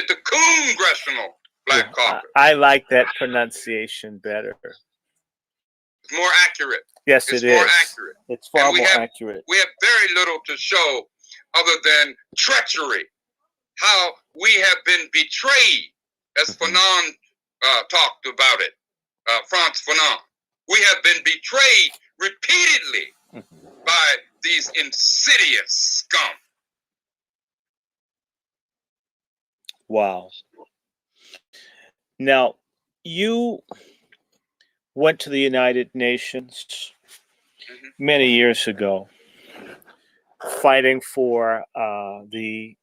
The Congressional Black Caucus. I like that pronunciation better. It's more accurate. Yes, it's it more is. accurate. It's far more accurate. We have very little to show other than treachery. How we have been betrayed, as Fanon talked about it, Frantz Fanon. We have been betrayed repeatedly by these insidious scum. Wow. Now, you went to the United Nations many years ago, fighting for the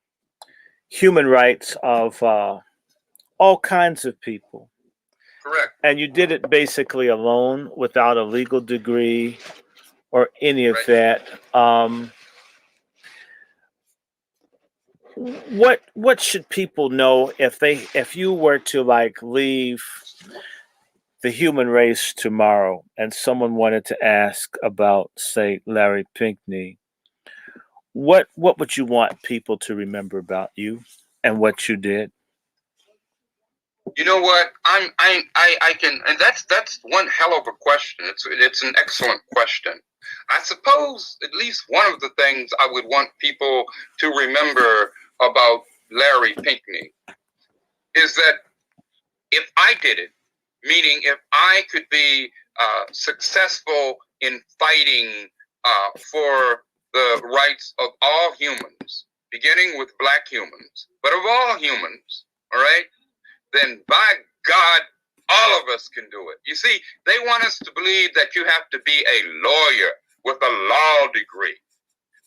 human rights of all kinds of people. Correct. And you did it basically alone, without a legal degree or any of that. What should people know if you were to like leave the human race tomorrow and someone wanted to ask about, say, Larry Pinkney? What would you want people to remember about you and what you did? You know what? I can, and that's one hell of a question. It's an excellent question. I suppose at least one of the things I would want people to remember about Larry Pinkney is that if I did it, meaning if I could be successful in fighting for the rights of all humans, beginning with black humans, but of all humans, all right, then by God, all of us can do it. You see, they want us to believe that you have to be a lawyer with a law degree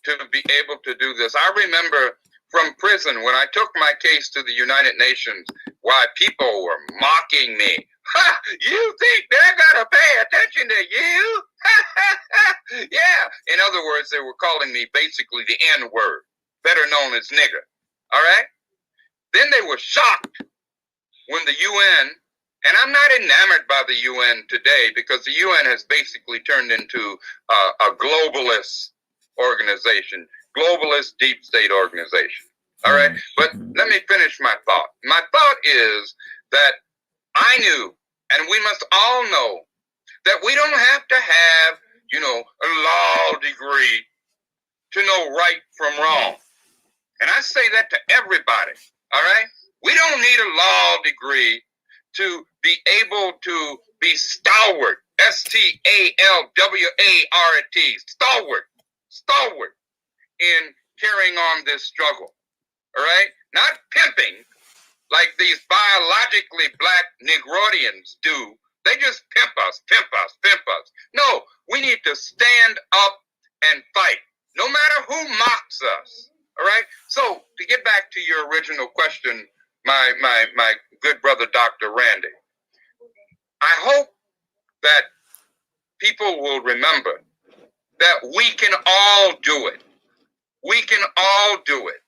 to be able to do this. I remember from prison when I took my case to the United Nations, why people were mocking me. Ha! You think they're going to pay attention to you? Yeah. In other words, they were calling me basically the N-word, better known as nigger. All right? Then they were shocked when the UN, and I'm not enamored by the UN today because the UN has basically turned into a globalist organization, globalist deep state organization. All right. But let me finish my thought. My thought is that I knew, and we must all know, that we don't have to have, a law degree to know right from wrong. And I say that to everybody. All right. We don't need a law degree to be able to be stalwart, STALWART, stalwart in carrying on this struggle. All right? Not pimping like these biologically black Negroidians do. They just pimp us. No, we need to stand up and fight, no matter who mocks us. All right? So to get back to your original question, my good brother, Dr. Randy, I hope that people will remember that we can all do it. We can all do it.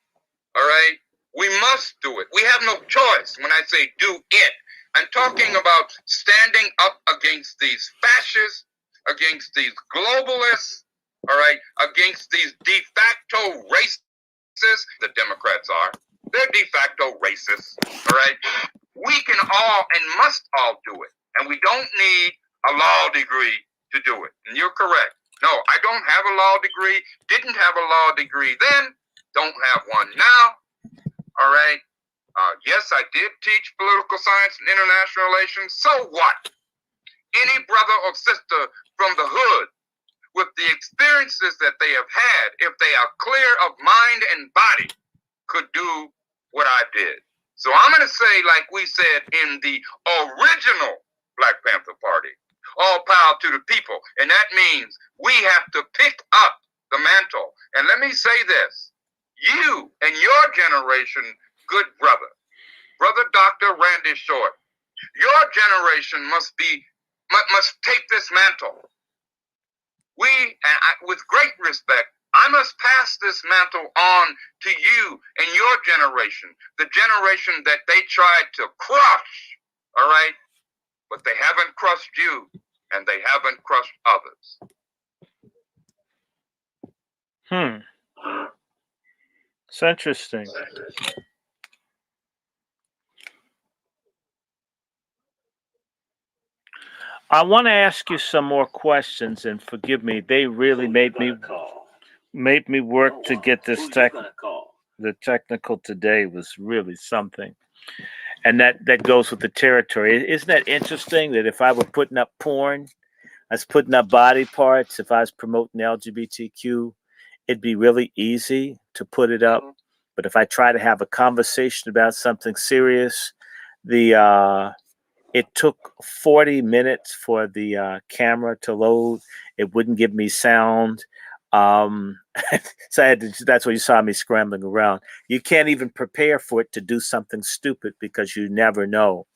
All right? We must do it. We have no choice when I say do it. I'm talking about standing up against these fascists, against these globalists, all right, against these de facto racists, the Democrats are. They're de facto racists, all right? We can all and must all do it. And we don't need a law degree to do it. And you're correct. No, I don't have a law degree, didn't have a law degree then, don't have one now, all right? Yes, I did teach political science and international relations. So what? Any brother or sister from the hood with the experiences that they have had, if they are clear of mind and body, could do what I did. So I'm going to say, like we said in the original Black Panther Party, all power to the people. And that means we have to pick up the mantle. And let me say this, you and your generation, good brother Dr. Randy Short, your generation must take this mantle. We, and with great respect, I must pass this mantle on to you and your generation, the generation that they tried to crush, all right? But they haven't crushed you, and they haven't crushed others. It's interesting. I want to ask you some more questions, and forgive me, they really made me work to get this tech. The technical today was really something, and that goes with the territory. Isn't that interesting? That if I were putting up porn, I was putting up body parts. If I was promoting LGBTQ, it'd be really easy to put it up. But if I try to have a conversation about something serious, the it took 40 minutes for the camera to load. It wouldn't give me sound. Um, so I had to, that's why you saw me scrambling around. You can't even prepare for it to do something stupid because you never know.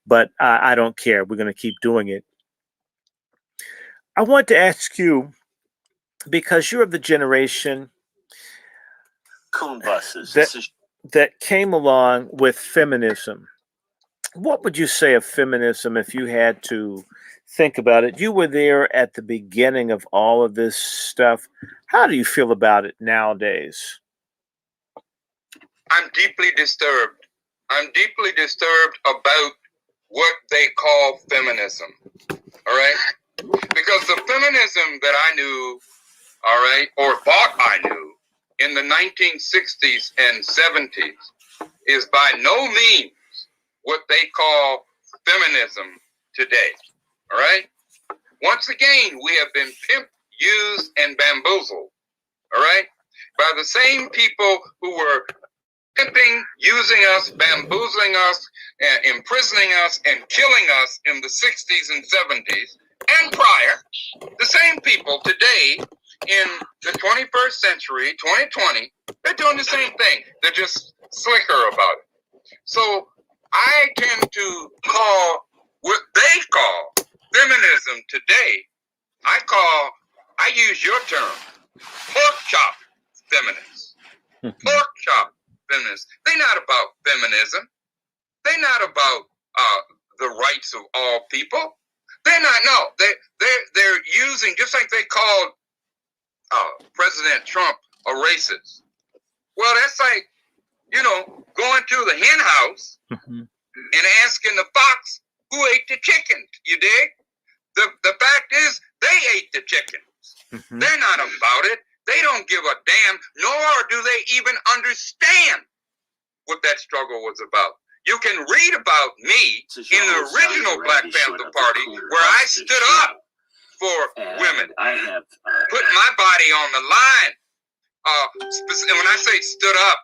But I don't care. We're going to keep doing it. I want to ask you, because you're of the generation Coon buses. that came along with feminism. What would you say of feminism if you had to think about it? You were there at the beginning of all of this stuff. How do you feel about it nowadays? I'm deeply disturbed. I'm deeply disturbed about what they call feminism. All right? Because the feminism that I knew, all right, or thought I knew in the 1960s and 70s is by no means what they call feminism today. All right? Once again, we have been pimped, used, and bamboozled. All right? By the same people who were pimping, using us, bamboozling us, imprisoning us, and killing us in the 60s and 70s and prior. The same people today in the 21st century, 2020, they're doing the same thing. They're just slicker about it. So I tend to call what they call feminism today, I use your term, pork chop feminists. Pork chop feminists. They're not about feminism. They're not about the rights of all people. They're not. No, they're using, just like they called President Trump a racist. Well, that's like, going to the hen house and asking the fox who ate the chickens. You dig? The fact is, they ate the chickens. They're not about it. They don't give a damn, nor do they even understand what that struggle was about. You can read about me in the original Black Panther Party, where I stood up for women, putting my body on the line. And when I say stood up,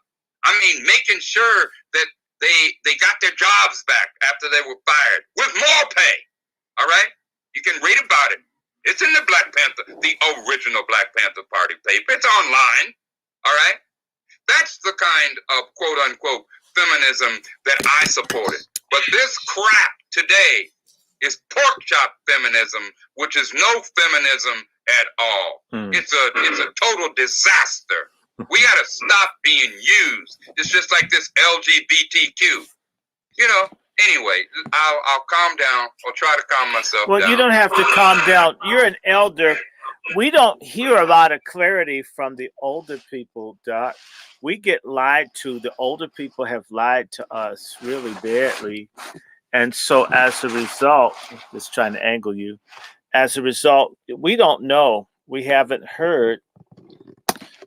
I mean making sure that they got their jobs back after they were fired with more pay. All right? You can read about it. It's in the the original Black Panther Party paper. It's online. All right? That's the kind of quote unquote feminism that I supported. But this crap today is pork chop feminism, which is no feminism at all. It's a total disaster. We got to stop being used. It's just like this LGBTQ. Anyway, I'll calm down. I'll try to calm myself down. Well, you don't have to calm down. You're an elder. We don't hear a lot of clarity from the older people, Doc. We get lied to. The older people have lied to us really badly. And so as a result, just trying to angle you, as a result, we don't know. We haven't heard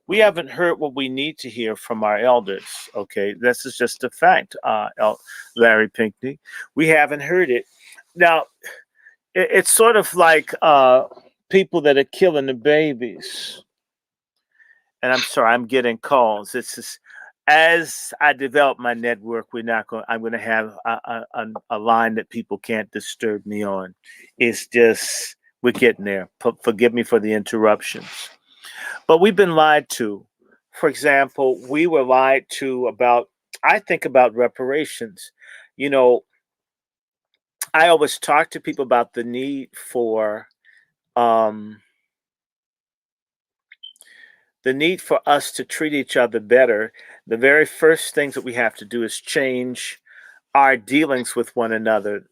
what we need to hear from our elders. Okay, this is just a fact, Larry Pinkney. We haven't heard it. Now, it's sort of like people that are killing the babies. And I'm sorry, I'm getting calls. It's just, as I develop my network, I'm going to have a line that people can't disturb me on. It's just, we're getting there. Forgive me for the interruptions. But we've been lied to. For example, we were lied to about, I think about reparations. I always talk to people about the need for us to treat each other better. The very first things that we have to do is change our dealings with one another.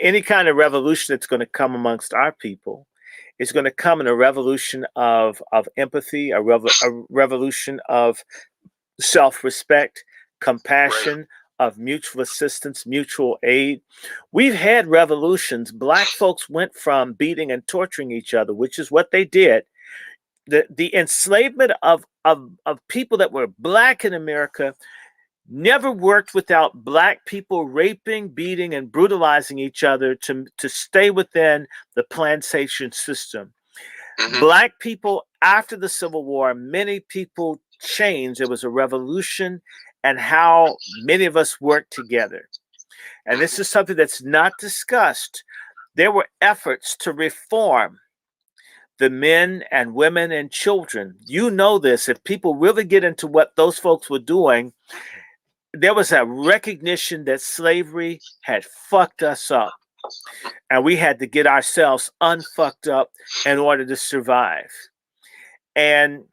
Any kind of revolution that's going to come amongst our people is going to come in a revolution of empathy, a revolution of self-respect, compassion, of mutual assistance, mutual aid. We've had revolutions. Black folks went from beating and torturing each other, which is what they did. The enslavement of people that were black in America never worked without black people raping, beating, and brutalizing each other to stay within the plantation system. Black people, after the Civil War, many people changed. There was a revolution and how many of us worked together. And this is something that's not discussed. There were efforts to reform the men and women and children. You know this. If people really get into what those folks were doing, there was a recognition that slavery had fucked us up. And we had to get ourselves unfucked up in order to survive. And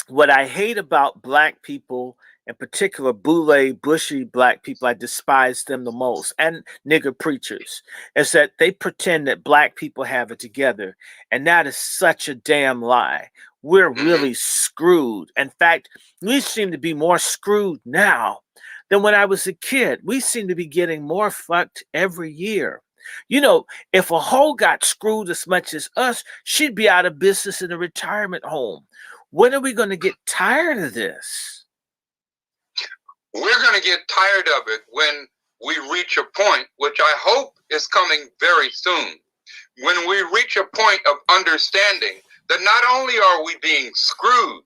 what I hate about black people, in particular, boule, bushy black people, I despise them the most, and nigger preachers, is that they pretend that black people have it together. And that is such a damn lie. We're really screwed. In fact, we seem to be more screwed now than when I was a kid. We seem to be getting more fucked every year. You know, if a hoe got screwed as much as us, she'd be out of business in a retirement home. When are we going to get tired of this? We're going to get tired of it when we reach a point, which I hope is coming very soon, when we reach a point of understanding that not only are we being screwed,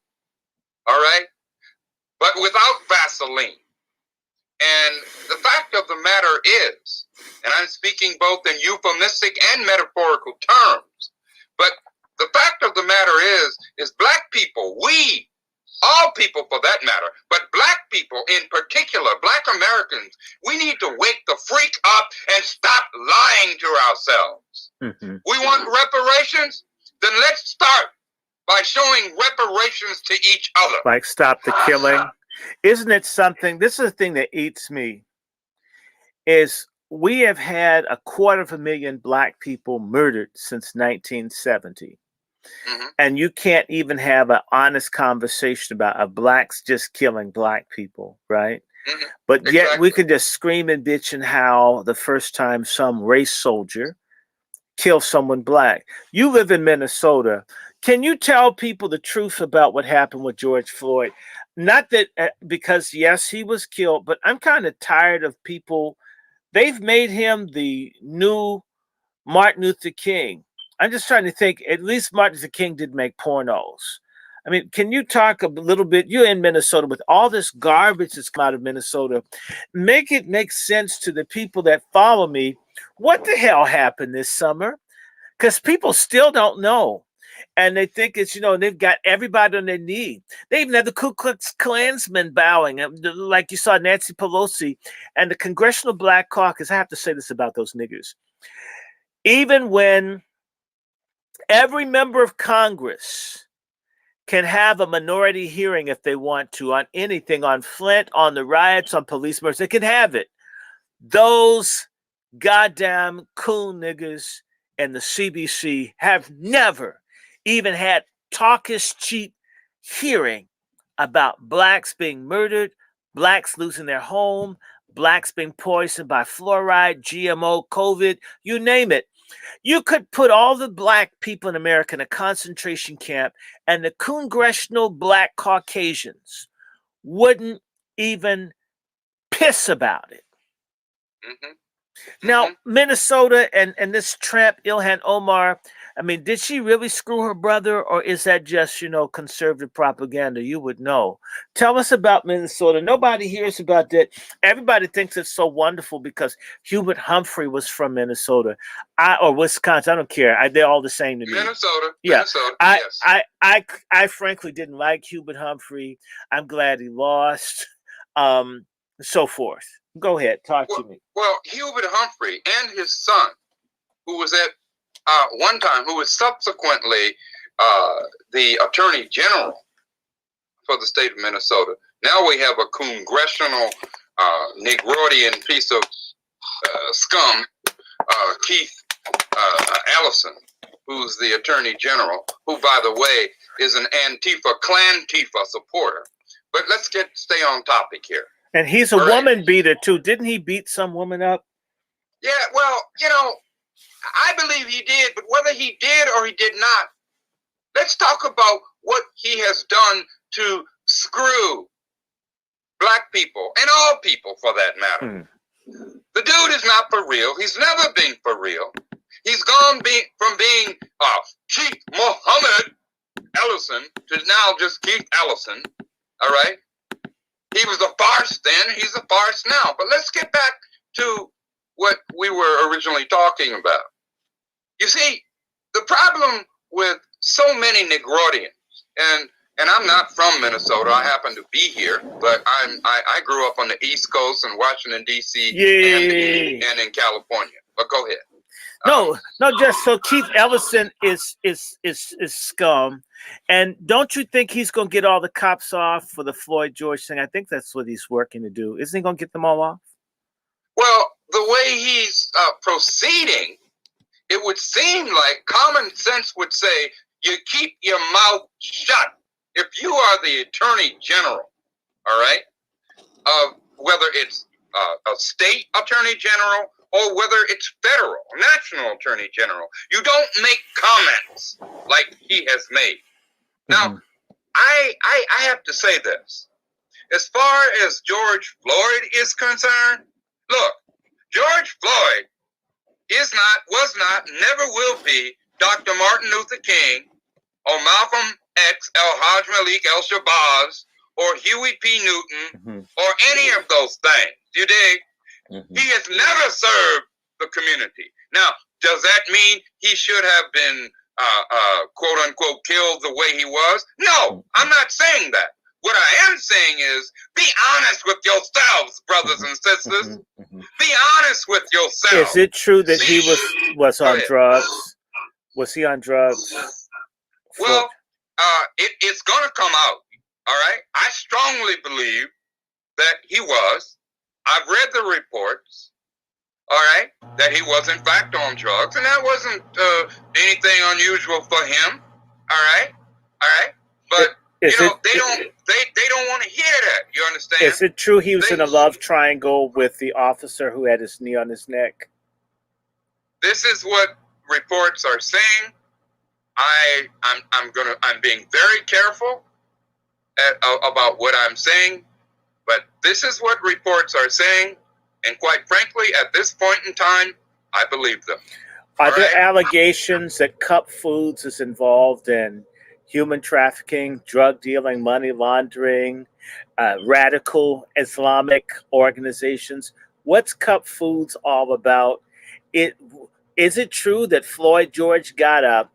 all right, but without Vaseline. And the fact of the matter is, and I'm speaking both in euphemistic and metaphorical terms, but the fact of the matter is black people, we, all people for that matter, but black people in particular, black Americans, we need to wake the freak up and stop lying to ourselves. We want reparations? Then let's start by showing reparations to each other. Like stop the killing. Isn't it something? This is the thing that eats me. Is we have had 250,000 black people murdered since 1970. And you can't even have an honest conversation about blacks just killing black people, right? But yet we can just scream and bitch and howl the first time some race soldier kills someone black. You live in Minnesota. Can you tell people the truth about what happened with George Floyd? Not that because, yes, he was killed, but I'm kind of tired of people. They've made him the new Martin Luther King. I'm just trying to think, at least Martin Luther King did make pornos. I mean, can you talk a little bit? You're in Minnesota with all this garbage that's come out of Minnesota. Make it make sense to the people that follow me. What the hell happened this summer? Because people still don't know. And they think it's, you know, they've got everybody on their knee. They even have the Ku Klux Klansmen bowing, like you saw Nancy Pelosi and the Congressional Black Caucus. I have to say this about those niggers. Even when every member of Congress can have a minority hearing if they want to on anything, on Flint, on the riots, on police murders, they can have it. Those goddamn coon niggers and the CBC have never even had talkish cheap hearing about blacks being murdered, blacks losing their home, blacks being poisoned by fluoride, GMO, COVID, you name it. You could put all the black people in America in a concentration camp and the Congressional Black Caucasians wouldn't even piss about it. Now, Minnesota and this tramp, Ilhan Omar, I mean, did she really screw her brother, or is that just, you know, conservative propaganda? You would know. Tell us about Minnesota. Nobody hears about that. Everybody thinks it's so wonderful because Hubert Humphrey was from Minnesota, or Wisconsin. I don't care. They're all the same to me. Minnesota. Yeah. Minnesota, yes. I frankly didn't like Hubert Humphrey. I'm glad he lost. So forth. Go ahead. Talk to me. Well, Hubert Humphrey and his son, who was at one time, who was subsequently the Attorney General for the state of Minnesota. Now we have a congressional Negroidian piece of scum, Keith Ellison, who's the Attorney General, who, by the way, is an Antifa, Clan-Tifa supporter. But let's stay on topic here. And he's a All right. woman beater too. Didn't he beat some woman up? Yeah, well, I believe he did, but whether he did or he did not, let's talk about what he has done to screw black people and all people for that matter. The dude is not for real. He's never been for real. He's gone from being Chief Muhammad Ellison to now just Keith Ellison. All right. He was a farce then. He's a farce now. But let's get back to what we were originally talking about. You see, the problem with so many Negroidians, and I'm not from Minnesota. I happen to be here, but I grew up on the East Coast in Washington D.C. and in California. But go ahead. No, just so Keith Ellison is scum, and don't you think he's gonna get all the cops off for the Floyd George thing? I think that's what he's working to do. Isn't he gonna get them all off? Well, the way he's proceeding, it would seem like common sense would say you keep your mouth shut. If you are the Attorney General, all right, whether it's a state Attorney General or whether it's federal, national Attorney General, you don't make comments like he has made. Now, I have to say this. As far as George Floyd is concerned, look, George Floyd was not, never will be Dr. Martin Luther King or Malcolm X, El-Hajj Malik El-Shabazz or Huey P. Newton or any of those things. You dig? He has never served the community. Now, does that mean he should have been, quote unquote, killed the way he was? No, I'm not saying that. What I am saying is be honest with yourselves, brothers and sisters. Be honest with yourselves. Is it true that he was on drugs? Was he on drugs? Well, it's going to come out. All right. I strongly believe that he was. I've read the reports, all right, that he was in fact on drugs, and that wasn't anything unusual for him, all right, but they don't want to hear that. You understand? Is it true he was in a love triangle with the officer who had his knee on his neck? This is what reports are saying. I'm being very careful about what I'm saying. But this is what reports are saying, and quite frankly, at this point in time, I believe them. Are there allegations that Cup Foods is involved in human trafficking, drug dealing, money laundering, radical Islamic organizations? What's Cup Foods all about? Is it true that Floyd George got a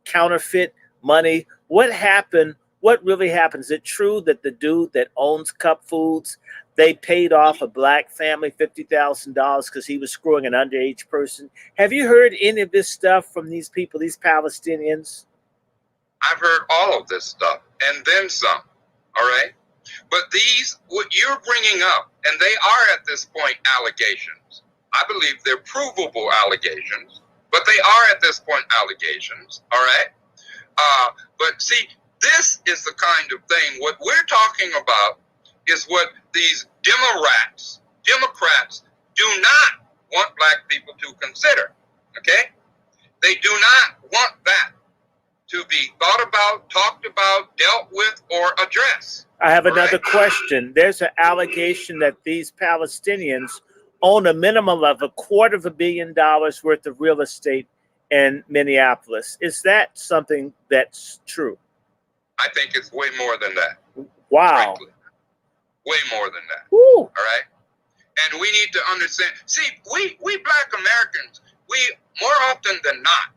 counterfeit money? What happened? What really happened? Is it true that the dude that owns Cup Foods, they paid off a black family $50,000 because he was screwing an underage person? Have you heard any of this stuff from these people, these Palestinians? I've heard all of this stuff and then some, all right? But what you're bringing up, and they are at this point allegations. I believe they're provable allegations, but they are at this point allegations, all right? But see, this is the kind of thing, what we're talking about is what these Democrats do not want black people to consider, okay? They do not want that to be thought about, talked about, dealt with, or addressed. I have another question. There's an allegation that these Palestinians own a minimum of $250 million worth of real estate in Minneapolis. Is that something that's true? I think it's way more than that. Wow. Frankly. Way more than that. Woo. All right? And we need to understand. See, we black Americans, we more often than not,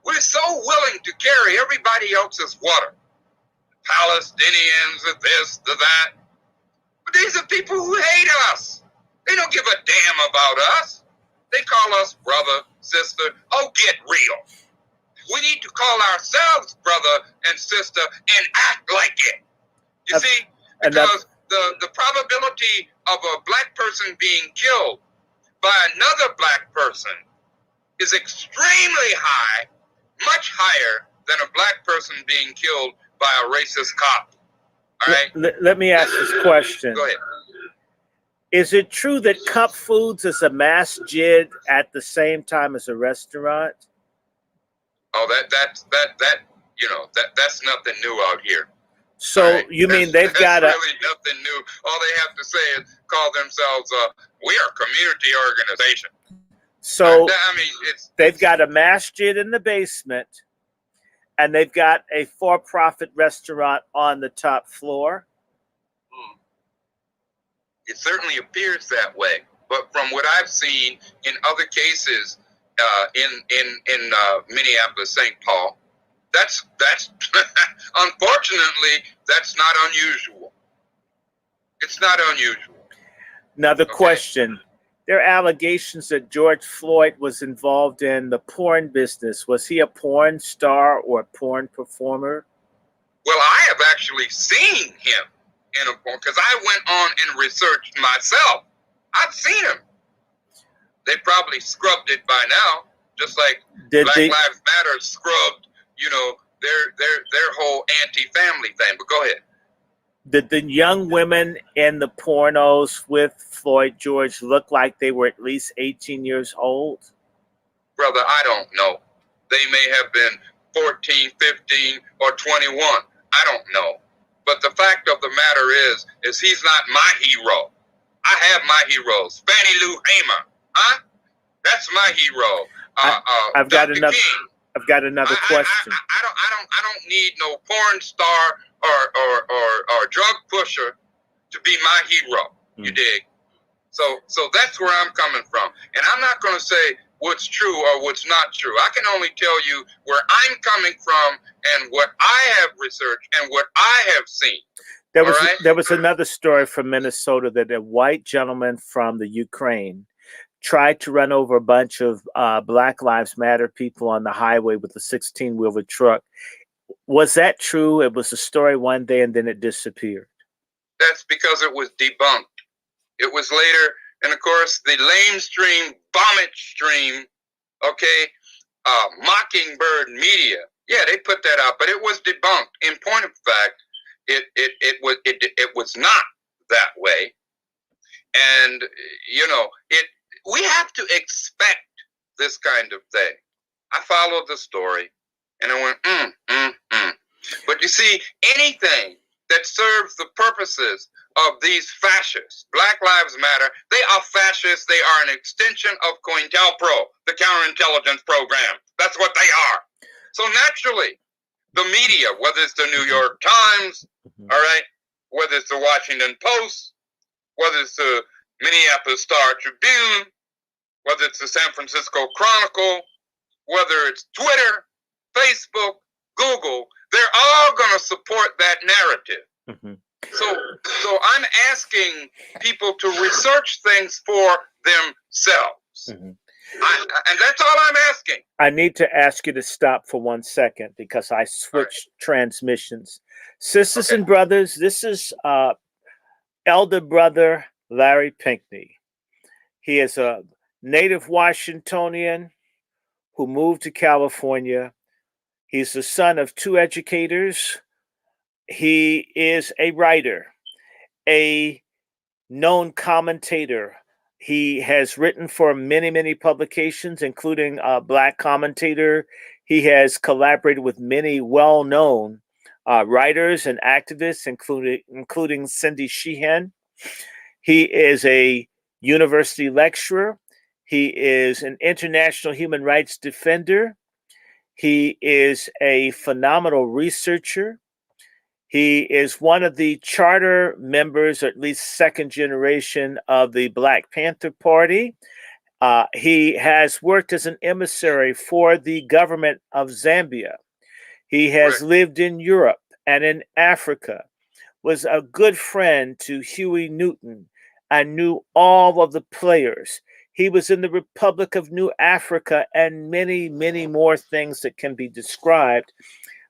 we're so willing to carry everybody else's water. Palestinians, this, that. But these are people who hate us. They don't give a damn about us. They call us brother, sister. Oh, get real. We need to call ourselves brother and sister and act like it. You see, because the probability of a black person being killed by another black person is extremely high, much higher than a black person being killed by a racist cop. All right. Let me ask this question. Go ahead. Is it true that Cup Foods is a masjid at the same time as a restaurant? Oh, that's nothing new out here. So All right? you mean That's they've got a really nothing new. All they have to say is call themselves we are a community organization. so I mean, they've got a masjid in the basement, and they've got a for-profit restaurant on the top floor. It certainly appears that way. But from what I've seen in other cases in Minneapolis, St. Paul, that's unfortunately that's not unusual. It's not unusual. Now the question: there are allegations that George Floyd was involved in the porn business. Was he a porn star or a porn performer? Well, I have actually seen him in a porn because I went on and researched myself. I've seen him. They probably scrubbed it by now, just like Black Lives Matter scrubbed, their whole anti-family thing. But go ahead. Did the young women in the pornos with Floyd George look like they were at least 18 years old? Brother, I don't know. They may have been 14, 15, or 21. I don't know. But the fact of the matter is he's not my hero. I have my heroes. Fannie Lou Hamer. Huh? That's my hero. I've got Dr. another. King. I've got another question. I don't need no porn star or drug pusher to be my hero. You dig? So that's where I'm coming from. And I'm not going to say what's true or what's not true. I can only tell you where I'm coming from and what I have researched and what I have seen. There was another story from Minnesota that a white gentleman from the Ukraine tried to run over a bunch of Black Lives Matter people on the highway with a 16-wheeler truck. Was that true? It was a story one day and then it disappeared. That's because it was debunked. It was later, and of course, the lamestream, vomit stream, Mockingbird Media. Yeah, they put that out, but it was debunked. In point of fact, it was not that way. And we have to expect this kind of thing. I followed the story, and I went, But you see, anything that serves the purposes of these fascists, Black Lives Matter, they are fascists. They are an extension of COINTELPRO, the counterintelligence program. That's what they are. So naturally, the media, whether it's the New York Times, all right, whether it's the Washington Post, whether it's the Minneapolis Star Tribune, whether it's the San Francisco Chronicle, whether it's Twitter, Facebook, Google, they're all going to support that narrative. Mm-hmm. So I'm asking people to research things for themselves. Mm-hmm. And that's all I'm asking. I need to ask you to stop for 1 second because I switched transmissions. Sisters and brothers, this is elder brother Larry Pinkney. He is a native Washingtonian who moved to California. He's the son of two educators. He is a writer, a known commentator. He has written for many, many publications, including Black Commentator. He has collaborated with many well-known writers and activists, including Cindy Sheehan. He is a university lecturer. He is an international human rights defender. He is a phenomenal researcher. He is one of the charter members, or at least second generation, of the Black Panther Party. He has worked as an emissary for the government of Zambia. He has lived in Europe and in Africa, was a good friend to Huey Newton, and knew all of the players. He was in the Republic of New Africa and many, many more things that can be described.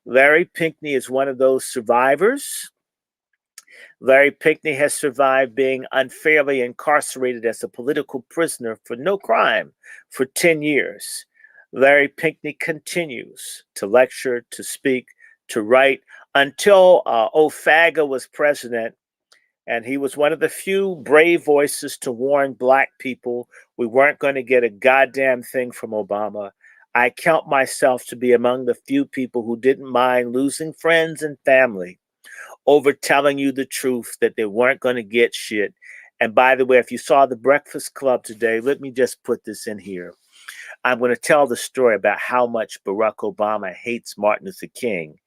Larry Pinkney is one of those survivors. Larry Pinkney has survived being unfairly incarcerated as a political prisoner for no crime for 10 years. Larry Pinkney continues to lecture, to speak, to write until Ofaga was president. And he was one of the few brave voices to warn black people we weren't going to get a goddamn thing from Obama. I count myself to be among the few people who didn't mind losing friends and family over telling you the truth that they weren't going to get shit. And by the way, if you saw the Breakfast Club today, let me just put this in here. I'm going to tell the story about how much Barack Obama hates Martin Luther King.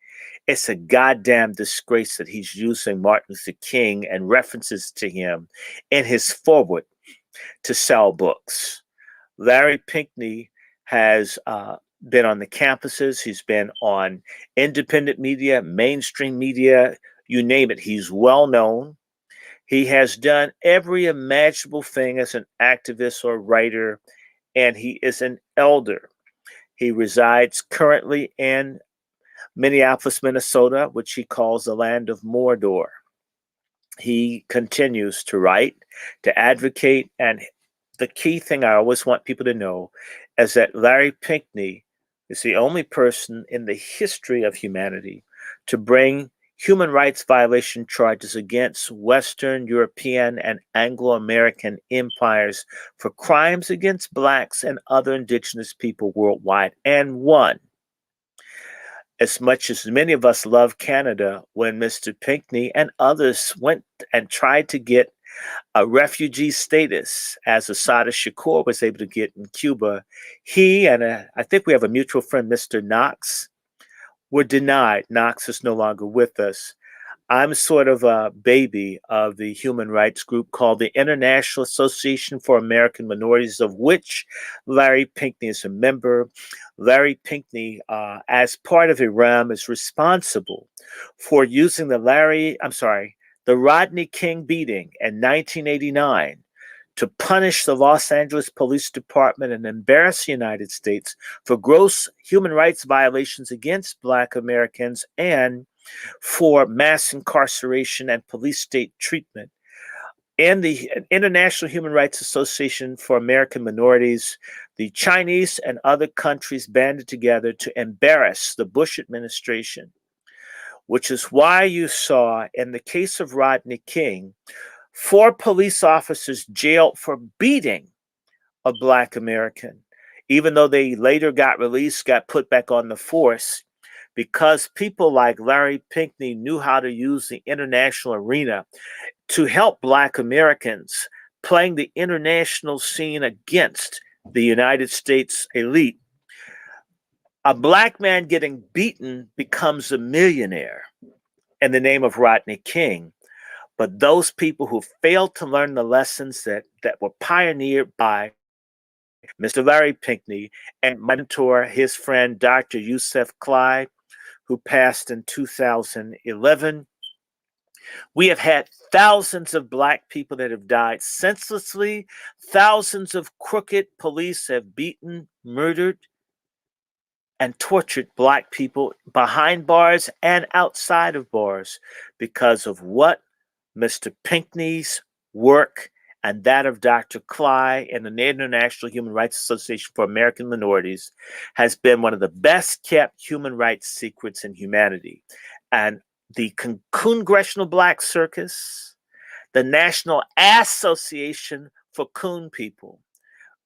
It's a goddamn disgrace that he's using Martin Luther King and references to him in his foreword to sell books. Larry Pinkney has been on the campuses. He's been on independent media, mainstream media, you name it. He's well known. He has done every imaginable thing as an activist or writer, and he is an elder. He resides currently in Minneapolis, Minnesota, which he calls the land of Mordor. He continues to write, to advocate, and the key thing I always want people to know is that Larry Pinkney is the only person in the history of humanity to bring human rights violation charges against Western European and Anglo-American empires for crimes against blacks and other indigenous people worldwide, and won. As much as many of us love Canada, when Mr. Pinkney and others went and tried to get a refugee status, as Assata Shakur was able to get in Cuba, he and I think we have a mutual friend, Mr. Knox, were denied. Knox is no longer with us. I'm sort of a baby of the human rights group called the International Association for American Minorities, of which Larry Pinkney is a member. Larry Pinkney, as part of Iran, is responsible for using the Rodney King beating in 1989 to punish the Los Angeles Police Department and embarrass the United States for gross human rights violations against Black Americans and for mass incarceration and police state treatment. And the International Human Rights Association for American Minorities, the Chinese and other countries banded together to embarrass the Bush administration, which is why you saw in the case of Rodney King, 4 police officers jailed for beating a Black American, even though they later got released, got put back on the force, because people like Larry Pinkney knew how to use the international arena to help Black Americans playing the international scene against the United States elite. A Black man getting beaten becomes a millionaire in the name of Rodney King. But those people who failed to learn the lessons that were pioneered by Mr. Larry Pinkney and my mentor, his friend, Dr. Yusef Clyde, who passed in 2011. We have had thousands of Black people that have died senselessly. Thousands of crooked police have beaten, murdered, and tortured Black people behind bars and outside of bars because of what Mr. Pinkney's work and that of Dr. Cly and the International Human Rights Association for American Minorities has been one of the best kept human rights secrets in humanity. And the Congressional Black Circus, the National Association for Coon People,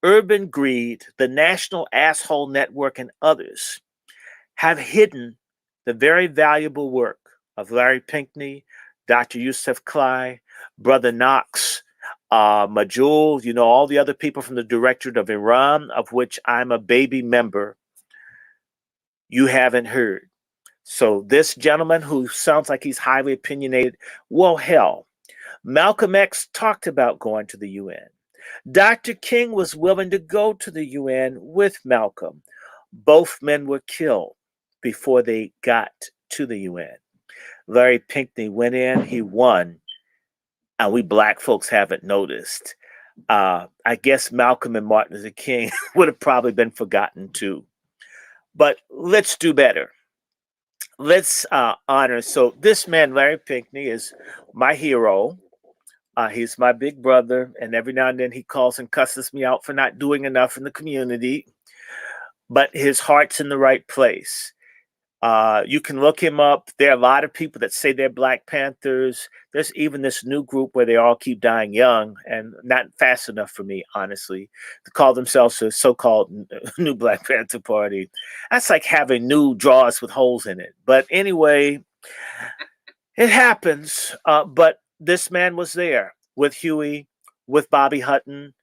Urban Greed, the National Asshole Network, and others have hidden the very valuable work of Larry Pinkney, Dr. Yusef Cly, Brother Knox, Majul, all the other people from the Directorate of Iran, of which I'm a baby member, you haven't heard. So this gentleman who sounds like he's highly opinionated, well, hell, Malcolm X talked about going to the UN. Dr. King was willing to go to the UN with Malcolm. Both men were killed before they got to the UN. Larry Pinkney went in, he won, and we Black folks haven't noticed. I guess Malcolm and Martin Luther King would have probably been forgotten too. But let's do better. Let's honor. So this man, Larry Pinkney, is my hero. He's my big brother, and every now and then he calls and cusses me out for not doing enough in the community. But his heart's in the right place. You can look him up. There are a lot of people that say they're Black Panthers. There's even this new group where they all keep dying young and not fast enough for me, honestly, to call themselves a so-called new Black Panther Party. That's like having new drawers with holes in it. But anyway, it happens. But this man was there with Huey, with Bobby Hutton,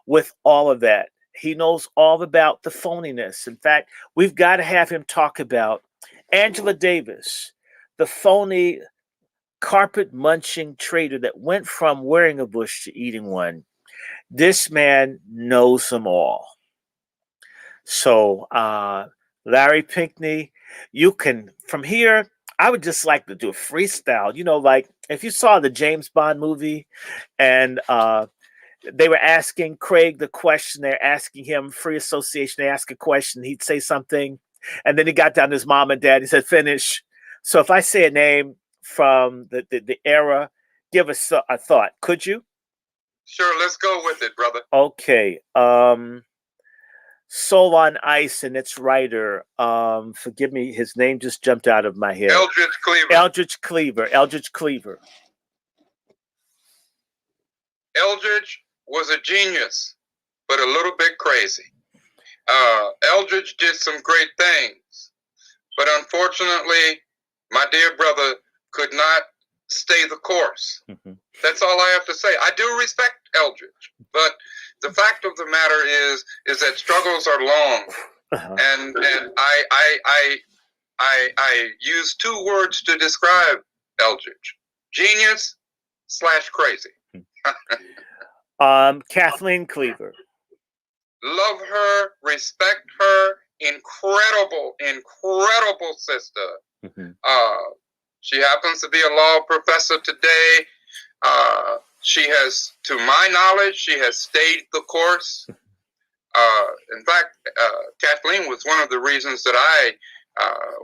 with all of that. He knows all about the phoniness. In fact, we've got to have him talk about Angela Davis, the phony carpet munching traitor that went from wearing a bush to eating one. This man knows them all. So, Larry Pinkney, you can, from here, I would just like to do a freestyle. You know, like if you saw the James Bond movie and they were asking Craig the question, they're asking him free association, they ask a question, he'd say something, and then he got down to his mom and dad, he said, finish. So if I say a name from the era, give us a thought, could you? Sure, let's go with it, brother. Okay. Soul on Ice and its writer, forgive me, his name just jumped out of my head. Eldridge Cleaver. Eldridge Cleaver. Eldridge was a genius, but a little bit crazy. Eldridge did some great things, but unfortunately, my dear brother could not stay the course. Mm-hmm. That's all I have to say. I do respect Eldridge, but the fact of the matter is that struggles are long, and I use two words to describe Eldridge: genius / crazy. Kathleen Cleaver. Love her, respect her, incredible sister. Mm-hmm. She happens to be a law professor today. She has, to my knowledge, she has stayed the course. In fact, Kathleen was one of the reasons that I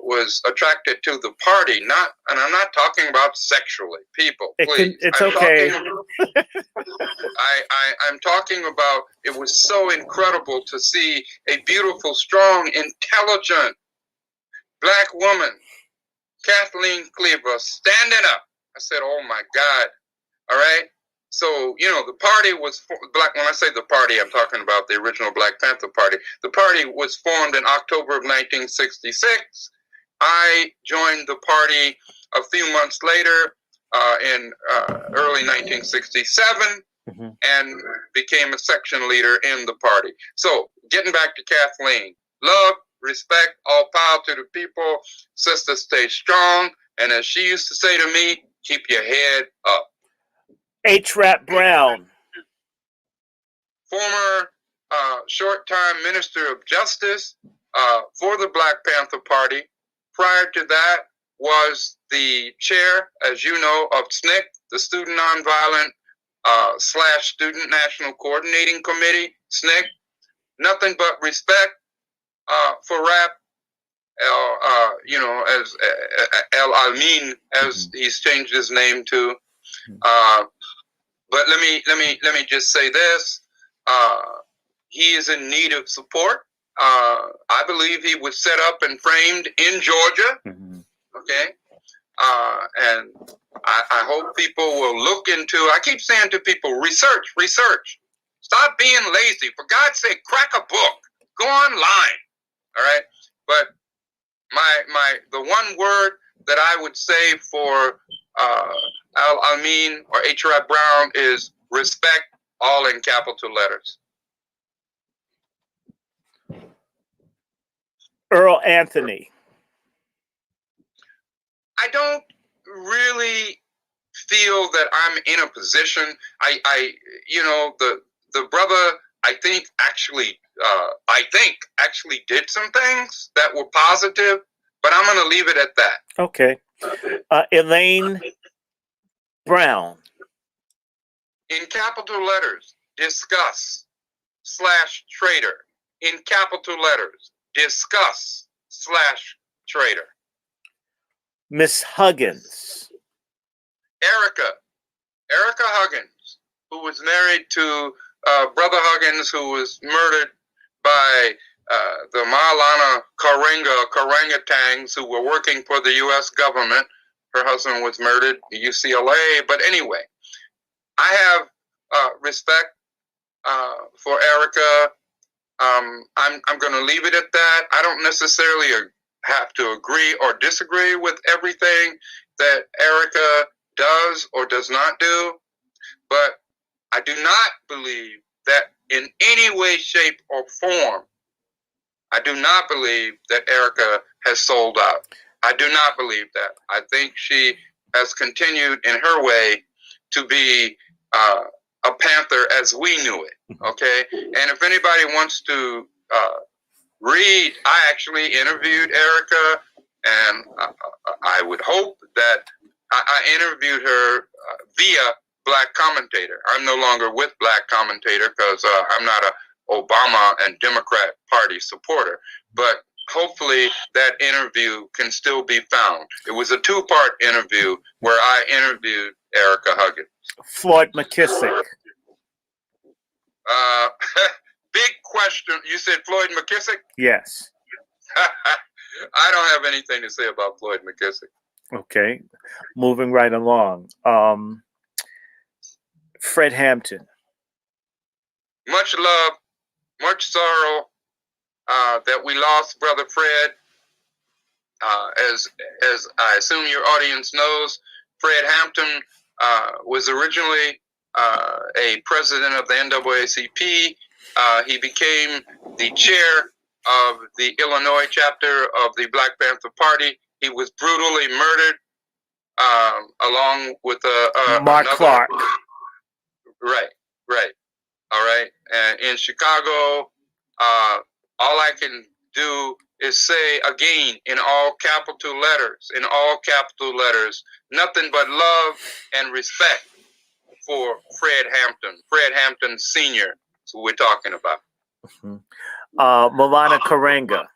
was attracted to the party. And I'm not talking about sexually, people. Please, it's okay. I'm talking about. It was so incredible to see a beautiful, strong, intelligent Black woman, Kathleen Cleaver, standing up. I said, "Oh my God!" All right. So, the party was black. When I say the party, I'm talking about the original Black Panther Party. The party was formed in October of 1966. I joined the party a few months later in early 1967 mm-hmm. and became a section leader in the party. So, getting back to Kathleen, love, respect, all power to the people. Sister, stay strong. And as she used to say to me, keep your head up. H-Rap Brown. Former short-time Minister of Justice for the Black Panther Party. Prior to that was the chair, as you know, of SNCC, the Student Nonviolent / Student National Coordinating Committee, SNCC. Nothing but respect for rap. As El Amin, as he's changed his name to. But let me just say this: he is in need of support. I believe he was set up and framed in Georgia. Mm-hmm. Okay, and I hope people will look into. I keep saying to people, research. Stop being lazy. For God's sake, crack a book. Go online. All right, but the one word that I would say for Al Amin or H.R. Brown is respect, all in capital letters. Earl Anthony. I don't really feel that I'm in a position. The brother, I think actually did some things that were positive, but I'm going to leave it at that. Okay. Elaine Brown. In capital letters, discuss / traitor. In capital letters, discuss / traitor. Miss Huggins. Erica Huggins, who was married to Brother Huggins, who was murdered by the Maulana Karenga who were working for the U.S. government. Her husband was murdered at UCLA. But anyway, I have respect for Erica. I'm going to leave it at that. I don't necessarily have to agree or disagree with everything that Erica does or does not do, but I do not believe that in any way, shape, or form, I do not believe that Erica has sold out. I do not believe that. I think she has continued in her way to be a Panther as we knew it. Okay, and if anybody wants to read, I actually interviewed Erica, and I would hope that I interviewed her via Black Commentator. I'm no longer with Black Commentator because I'm not a Obama and Democrat Party supporter, but hopefully that interview can still be found. It was a two-part interview where I interviewed Erica Huggins. Floyd McKissick. Big question. You said Floyd McKissick? Yes. I don't have anything to say about Floyd McKissick. Okay. Moving right along. Fred Hampton. Much love, much sorrow that we lost Brother Fred. As I assume your audience knows, Fred Hampton was originally a president of the NAACP. He became the chair of the Illinois chapter of the Black Panther Party. He was brutally murdered along with Mark Clark. Right. All right. And in Chicago, all I can do is say again in all capital letters, nothing but love and respect for Fred Hampton Sr. That's who we're talking about. Maulana Karenga.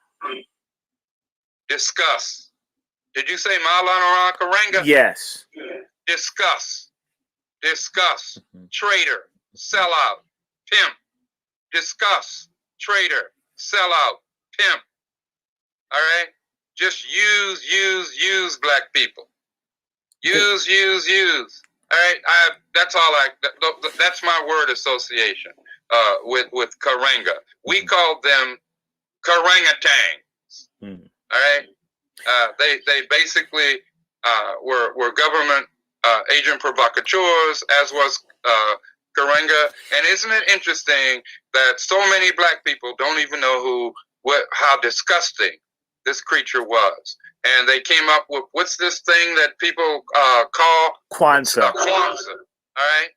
Discuss. Did you say Maulana Karenga? Yes. Discuss. Traitor. Sellout. Pimp. Discuss. Traitor. Sellout. Pimp. All right? Just use black people. Use. All right? That's all that's my word association with Karenga. We called them Karangatangs. All right? They basically were government agent provocateurs, as was Karenga. And isn't it interesting that so many black people don't even know how disgusting this creature was? And they came up with, what's this thing that people call Kwanzaa. Kwanzaa, all right?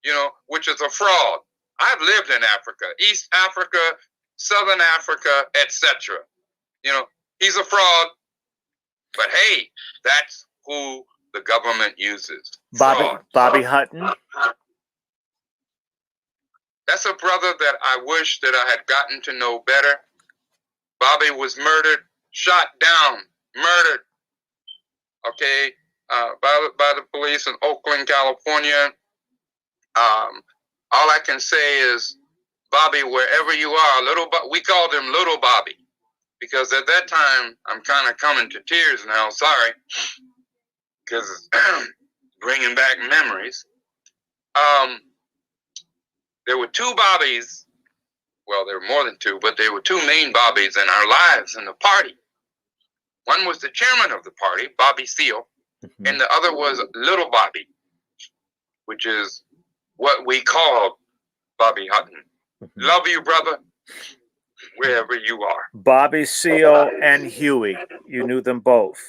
You know, which is a fraud. I've lived in Africa, East Africa, Southern Africa, etc. You know, he's a fraud, but hey, that's who the government uses. Bobby Hutton. That's a brother that I wish that I had gotten to know better. Bobby was murdered, shot down, murdered, okay, by the police in Oakland, California. All I can say is, Bobby, wherever you are, we called him Little Bobby, because at that time, I'm kind of coming to tears now, sorry, because it's bringing back memories. There were two Bobbies. Well, there were more than two, but there were two main Bobbies in our lives in the party. One was the chairman of the party, Bobby Seale, and the other was Little Bobby, which is what we called Bobby Hutton. Love you, brother, wherever you are. Bobby Seale and Huey. You knew them both.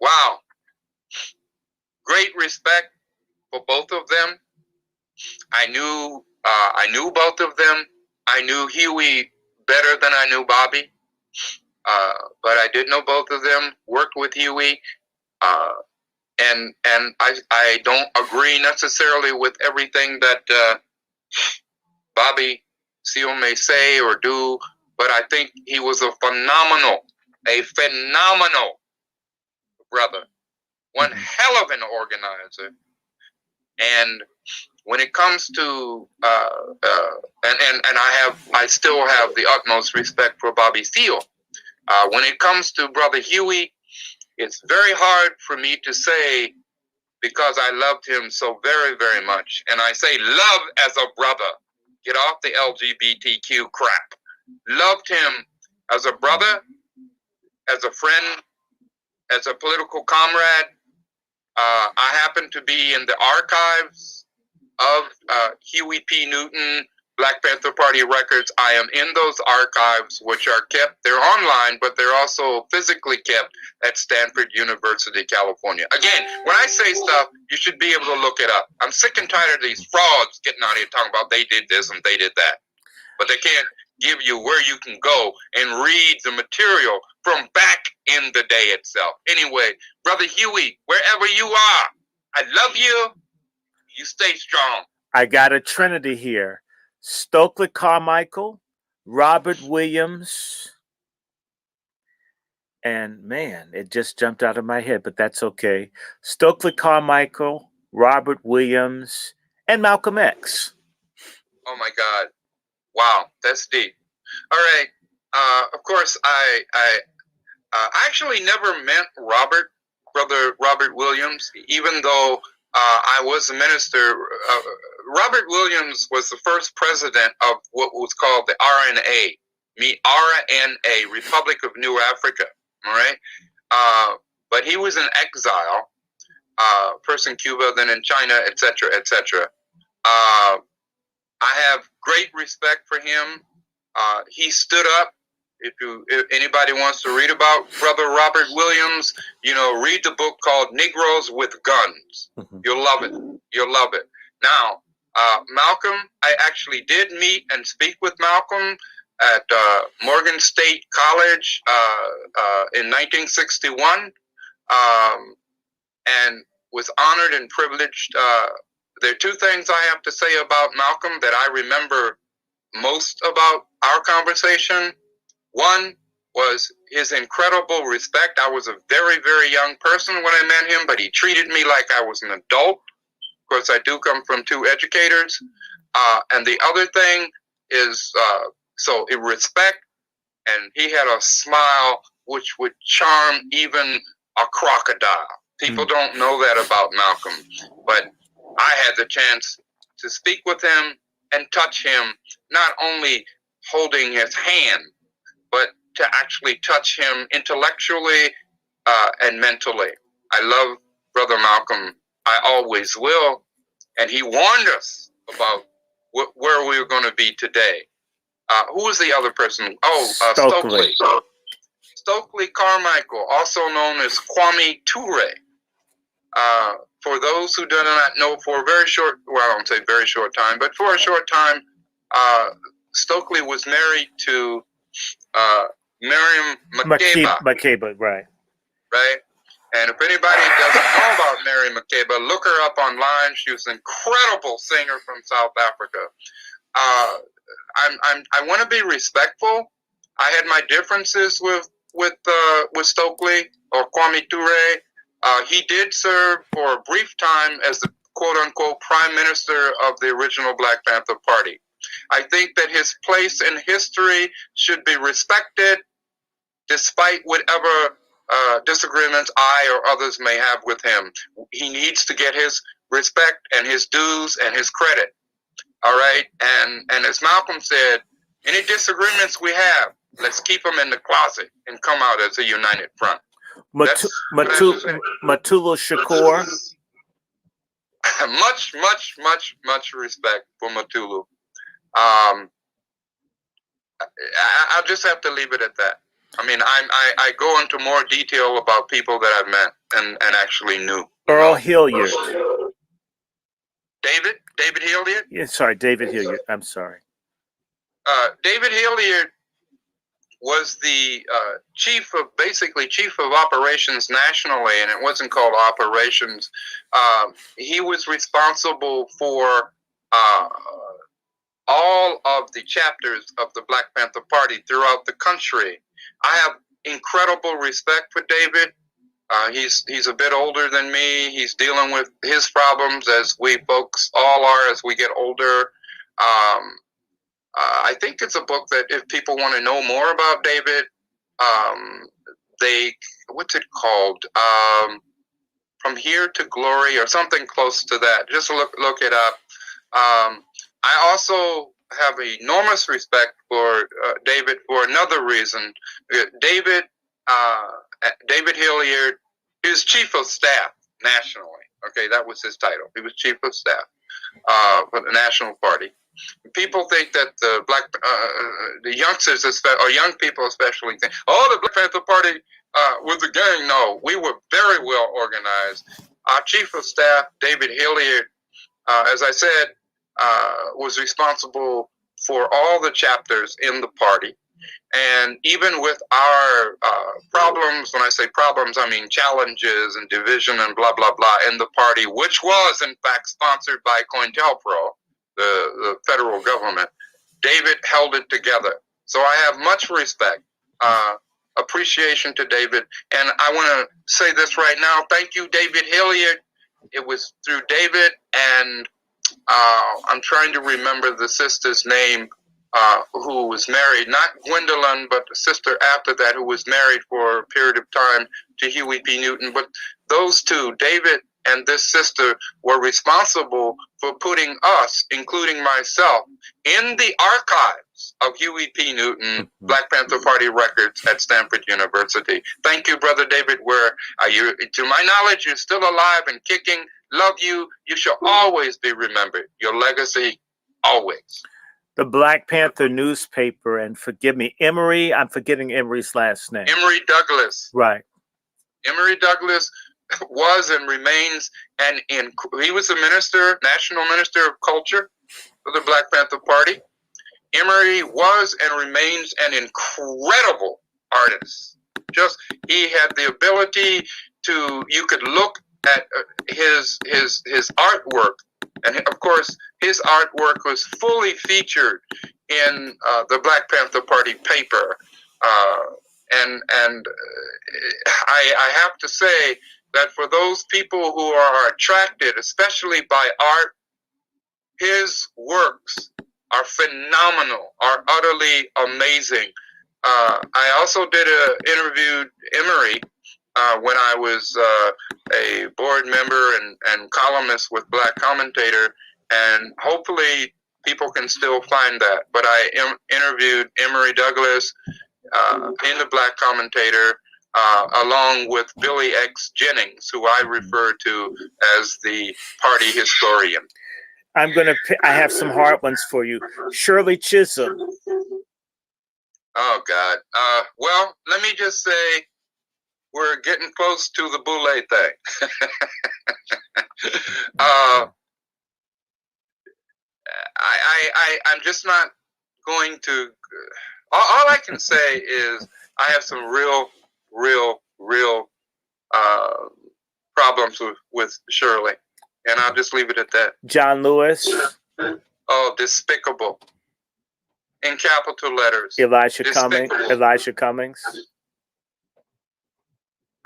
Wow. Great respect for both of them. I knew both of them. I knew Huey better than I knew Bobby. But I did know both of them, worked with Huey. And I don't agree necessarily with everything that Bobby Seale may say or do, but I think he was a phenomenal brother. One hell of an organizer. And when it comes to I still have the utmost respect for Bobby Seale. When it comes to Brother Huey, it's very hard for me to say because I loved him so very, very much. And I say love as a brother. Get off the LGBTQ crap. Loved him as a brother, as a friend, as a political comrade. I happen to be in the archives of Huey P. Newton, Black Panther Party records. I am in those archives, which are kept. They're online, but they're also physically kept at Stanford University, California. Again, when I say stuff, you should be able to look it up. I'm sick and tired of these frauds getting out here talking about they did this and they did that. But they can't give you where you can go and read the material from back in the day itself. Anyway, Brother Huey, wherever you are, I love you. You stay strong. I got a trinity here. Stokely Carmichael, Robert Williams, and man, it just jumped out of my head, but that's okay. Stokely Carmichael, Robert Williams, and Malcolm X. Oh my God. Wow, that's deep. All right. Of course, I actually never met Brother Robert Williams, even though I was a minister. Robert Williams was the first president of what was called the RNA, RNA, Republic of New Africa. All right. But he was in exile, first in Cuba, then in China, etc., etc. I have great respect for him. He stood up. If anybody wants to read about Brother Robert Williams, read the book called Negroes with Guns. Mm-hmm. You'll love it. You'll love it. Now, Malcolm, I actually did meet and speak with Malcolm at Morgan State College in 1961, and was honored and privileged. There are two things I have to say about Malcolm that I remember most about our conversation. One was his incredible respect. I was a very, very young person when I met him, but he treated me like I was an adult. Of course, I do come from two educators. And the other thing is, respect, and he had a smile which would charm even a crocodile. People don't know that about Malcolm, but I had the chance to speak with him and touch him, not only holding his hand, but to actually touch him intellectually and mentally. I love Brother Malcolm. I always will. And he warned us about where we were going to be today. Who was the other person? Stokely. Stokely Carmichael, also known as Kwame Ture. For those who do not know, for a very short, well, I don't say very short time, but for a short time, Stokely was married to Miriam Makeba. Makeba, right. Right? And if anybody doesn't know about Miriam Makeba, look her up online. She was an incredible singer from South Africa. I want to be respectful. I had my differences with Stokely or Kwame Ture. He did serve for a brief time as the quote-unquote prime minister of the original Black Panther Party. I think that his place in history should be respected despite whatever disagreements I or others may have with him. He needs to get his respect and his dues and his credit. All right? And as Malcolm said, any disagreements we have, let's keep them in the closet and come out as a united front. Matulu Shakur. much respect for Matulu. I'll just have to leave it at that. I mean, I go into more detail about people that I've met and actually knew. Earl Hilliard. David Hilliard? Yeah, sorry, David Hilliard. I'm sorry. David Hilliard was the chief of operations nationally, and it wasn't called operations. He was responsible for all of the chapters of the Black Panther Party throughout the country. I have incredible respect for David. He's a bit older than me. He's dealing with his problems, as we folks all are as we get older. I think it's a book that if people want to know more about David, what's it called? From Here to Glory or something close to that. Just look it up. I also have enormous respect for David for another reason. David Hilliard, he was chief of staff nationally. Okay, that was his title. He was chief of staff for the National Party. People think that the youngsters, or young people especially, think, oh, the Black Panther Party was a gang. No, we were very well organized. Our chief of staff, David Hilliard, as I said, was responsible for all the chapters in the party. And even with our problems, when I say problems, I mean challenges and division and blah, blah, blah in the party, which was in fact sponsored by COINTELPRO, the federal government, David held it together. So I have much respect, appreciation to David. And I want to say this right now. Thank you, David Hilliard. It was through David and I'm trying to remember the sister's name who was married, not Gwendolyn, but the sister after that who was married for a period of time to Huey P. Newton. But those two, David and this sister, were responsible for putting us, including myself, in the archives of Huey P. Newton Black Panther Party records at Stanford University. Thank you, Brother David. To my knowledge, you're still alive and kicking. Love you. You shall always be remembered. Your legacy, always. The Black Panther newspaper, and forgive me, Emory, I'm forgetting Emory's last name. Emory Douglas. Right. Emory Douglas was and remains, he was the minister, national minister of culture for the Black Panther Party. Emory was and remains an incredible artist. He had the ability you could look at his artwork, and of course his artwork was fully featured in the Black Panther Party paper. And I have to say that for those people who are attracted, especially by art, his works are phenomenal, are utterly amazing. I also interviewed Emory when I was a board member and columnist with Black Commentator, and hopefully people can still find that. But I interviewed Emory Douglas in the Black Commentator, along with Billy X. Jennings, who I refer to as the party historian. I have some hard ones for you. Shirley Chisholm. Oh, God. Well, let me just say we're getting close to the Boule thing. I'm just not going to... All I can say is I have some real problems with Shirley, and I'll just leave it at that. John Lewis. Oh, despicable. In capital letters. Elijah Cummings.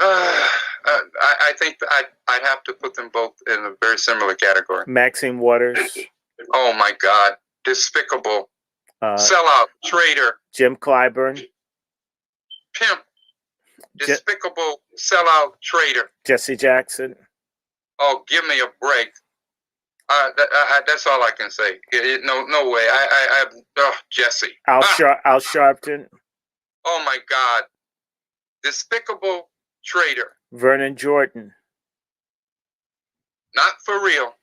I think I'd have to put them both in a very similar category. Maxine Waters. Oh my God, despicable. Sellout, traitor. Jim Clyburn. Pimp. Despicable, sellout, traitor. Jesse Jackson. Oh, give me a break. That's all I can say. No way. Jesse. Al Sharpton. Oh my God. Despicable, traitor. Vernon Jordan. Not for real.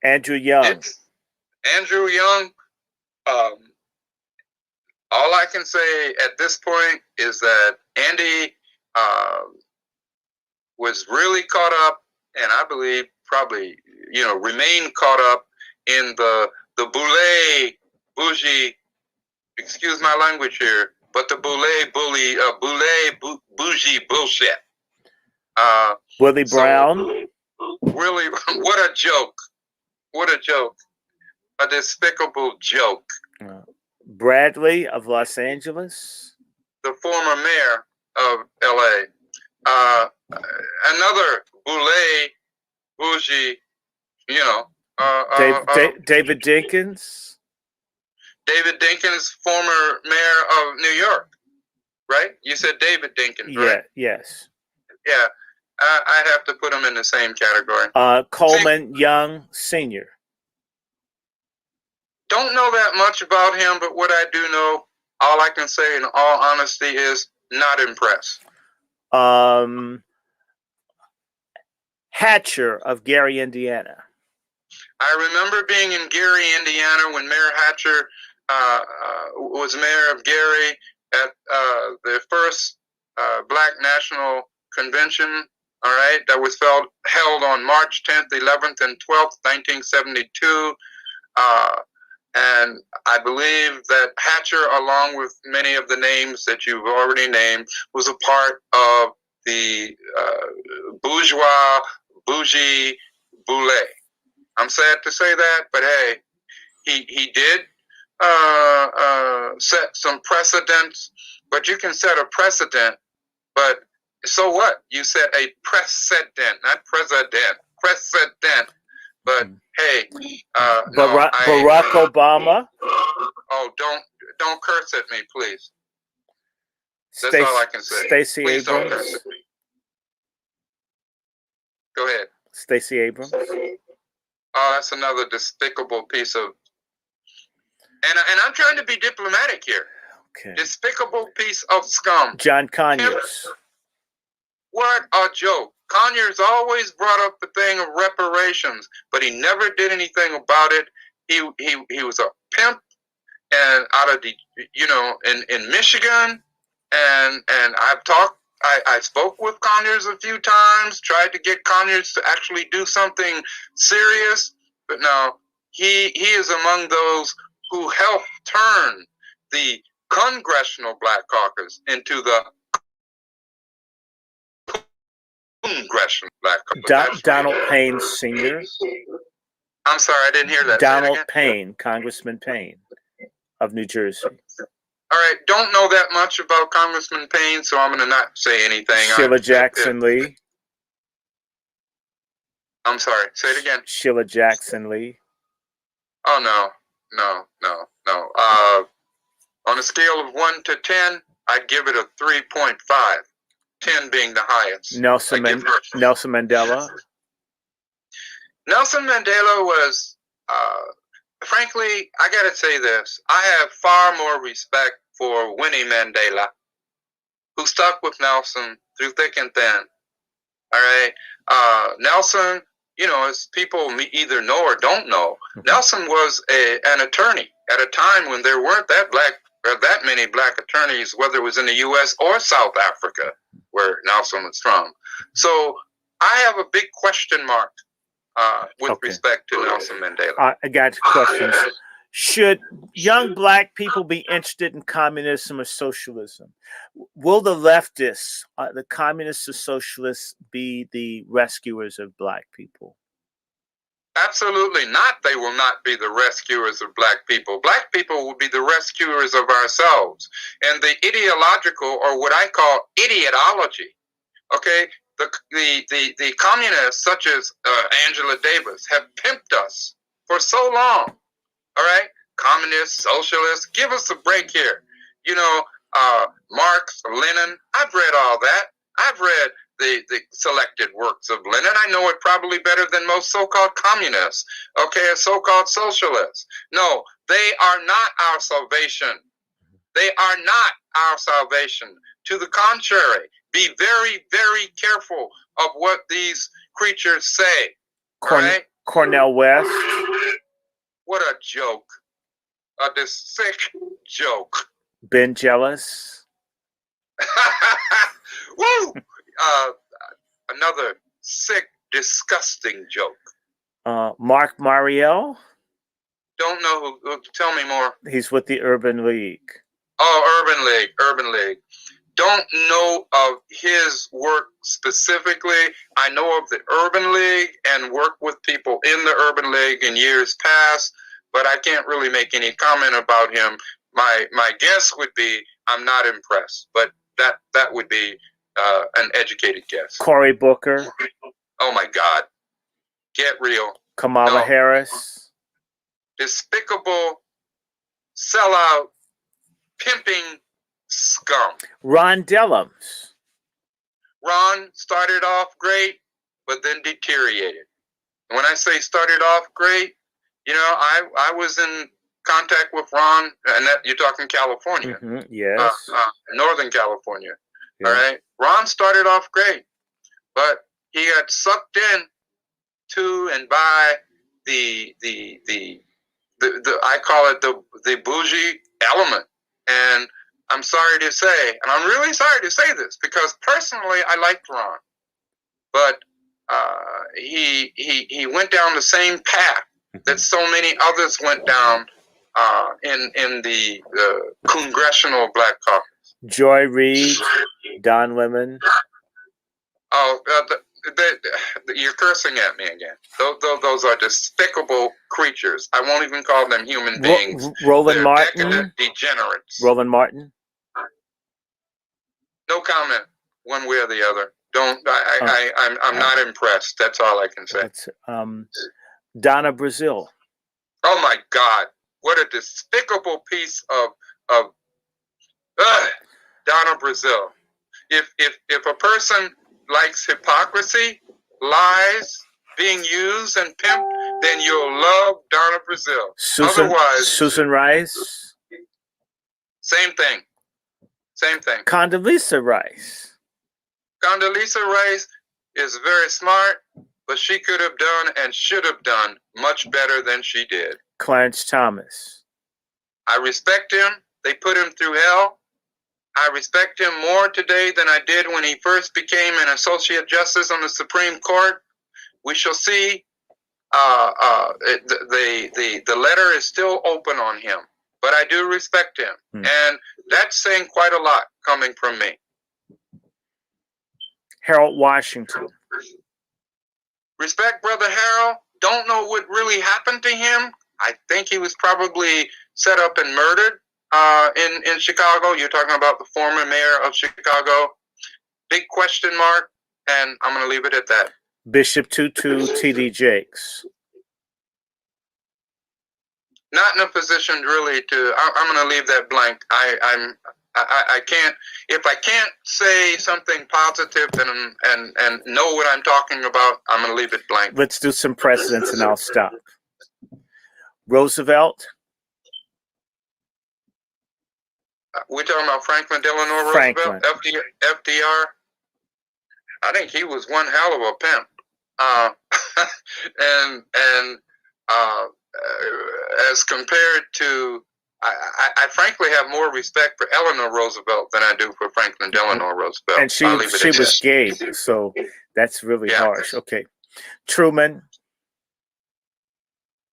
Andrew Young. Andrew Young. All I can say at this point is that Andy was really caught up, and I believe probably remained caught up in the Boule bougie. Excuse my language here, but the Boule bougie bullshit. Willie Brown. Really, what a joke! What a joke! A despicable joke. Bradley of Los Angeles. The former mayor of L.A. Another bougie, you know, David Dinkins. David Dinkins, former mayor of New York, right? You said David Dinkins, Yeah. right? Yes. Yeah. I'd have to put him in the same category. Coleman Young Sr. Don't know that much about him, but what I do know, all I can say in all honesty is not impressed. Hatcher of Gary, Indiana. I remember being in Gary, Indiana when Mayor Hatcher was mayor of Gary at the first Black National Convention, all right, that was held on March 10th, 11th, and 12th, 1972. And I believe that Hatcher, along with many of the names that you've already named, was a part of the bougie boule. I'm sad to say that, but hey, he did set some precedents. But you can set a precedent, but so what? You set a precedent, not president. Precedent. But hey, Barack Obama. Oh, don't curse at me, please. That's all I can say. Stacey Please don't Abrams. curse at me. Go ahead. Stacey Abrams. Oh, that's another despicable piece of. And I'm trying to be diplomatic here. Okay. Despicable piece of scum. John Conyers. What a joke. Conyers always brought up the thing of reparations, but he never did anything about it. He was a pimp, and out of the, in Michigan, and I spoke with Conyers a few times, tried to get Conyers to actually do something serious, but no, he is among those who helped turn the Congressional Black Caucus into the Congressional Black Caucus. Donald Payne Sr. I'm sorry, I didn't hear that. Donald Payne, Congressman Payne of New Jersey. All right, don't know that much about Congressman Payne, so I'm going to not say anything. Sheila Jackson Lee. I'm sorry, say it again. Sheila Jackson Lee. Oh, no. On a scale of 1 to 10, I'd give it a 3.5. 10 being the highest. Nelson Mandela. Nelson Mandela was, frankly, I got to say this. I have far more respect for Winnie Mandela, who stuck with Nelson through thick and thin. All right. Nelson, as people either know or don't know, Nelson was an attorney at a time when there weren't that many black attorneys, whether it was in the U.S. or South Africa, where Nelson was from. So I have a big question mark with respect to Nelson Mandela. I got questions. Should young black people be interested in communism or socialism? Will the leftists, the communists or socialists, be the rescuers of black people? Absolutely not. They will not be the rescuers of black people. Black people will be the rescuers of ourselves. And the ideological, or what I call idiotology, okay, the communists such as Angela Davis have pimped us for so long. All right, communists, socialists, give us a break here. Marx, Lenin, I've read all that. I've read the selected works of Lenin. I know it probably better than most so-called communists, okay, so-called socialists. No, they are not our salvation. They are not our salvation. To the contrary, be very, very careful of what these creatures say. Right? Cornel West. What a joke. This sick joke. Ben Jealous. Woo! Another sick, disgusting joke. Mark Mariel. Don't know who. Tell me more. He's with the Urban League. Oh, Urban League. Don't know of his work specifically. I know of the Urban League and worked with people in the Urban League in years past, but I can't really make any comment about him. My guess would be I'm not impressed, but that would be an educated guess. Cory Booker, Oh my God. Get real. Kamala No. Harris, Despicable, sellout, pimping scum. Ron Dellums. Ron started off great, but then deteriorated. And when I say started off great, you know, I was in contact with Ron, and that you're talking California, Yes. Northern California. Yeah. All right, Ron started off great, but he got sucked in to and by the I call it the bougie element, and I'm sorry to say, and I'm really sorry to say this because personally I liked Ron, but he went down the same path that so many others went down in the Congressional Black Caucus. Joy Reid, Don Lemon. Oh, you're cursing at me again. Those are despicable creatures. I won't even call them human beings. Roland They're Martin. decadent degenerates. Roland Martin. No comment, one way or the other. Don't. I'm not impressed. That's all I can say. That's, Donna Brazil. Oh my God! What a despicable piece of Donna Brazil. If a person likes hypocrisy, lies, being used and pimped, then you'll love Donna Brazil. Otherwise, Susan Rice. Same thing. Same thing. Condoleezza Rice. Condoleezza Rice is very smart, but she could have done and should have done much better than she did. Clarence Thomas. I respect him. They put him through hell. I respect him more today than I did when he first became an associate justice on the Supreme Court. We shall see. The letter is still open on him, but I do respect him, and that's saying quite a lot coming from me. Harold Washington. Respect, Brother Harold. Don't know what really happened to him. I think he was probably set up and murdered in Chicago. You're talking about the former mayor of Chicago. Big question mark, and I'm going to leave it at that. Bishop Tutu T.D. Jakes. Not in a position really to. I'm going to leave that blank. I can't. If I can't say something positive and know what I'm talking about, I'm going to leave it blank. Let's do some precedents and I'll stop. Roosevelt. We're talking about Franklin Delano Franklin. Roosevelt, FDR. I think he was one hell of a pimp. As compared to, I frankly have more respect for Eleanor Roosevelt than I do for Franklin Delano Roosevelt. And she was gay, so that's really harsh. Okay. Truman.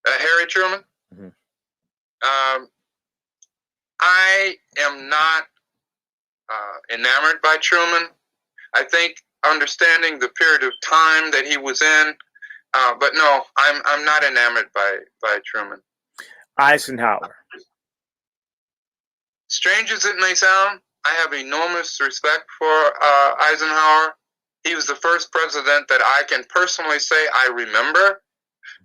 Harry Truman. Mm-hmm. I am not enamored by Truman. I think understanding the period of time that he was in, but no, I'm not enamored by Truman. Eisenhower. Strange as it may sound, I have enormous respect for Eisenhower. He was the first president that I can personally say I remember.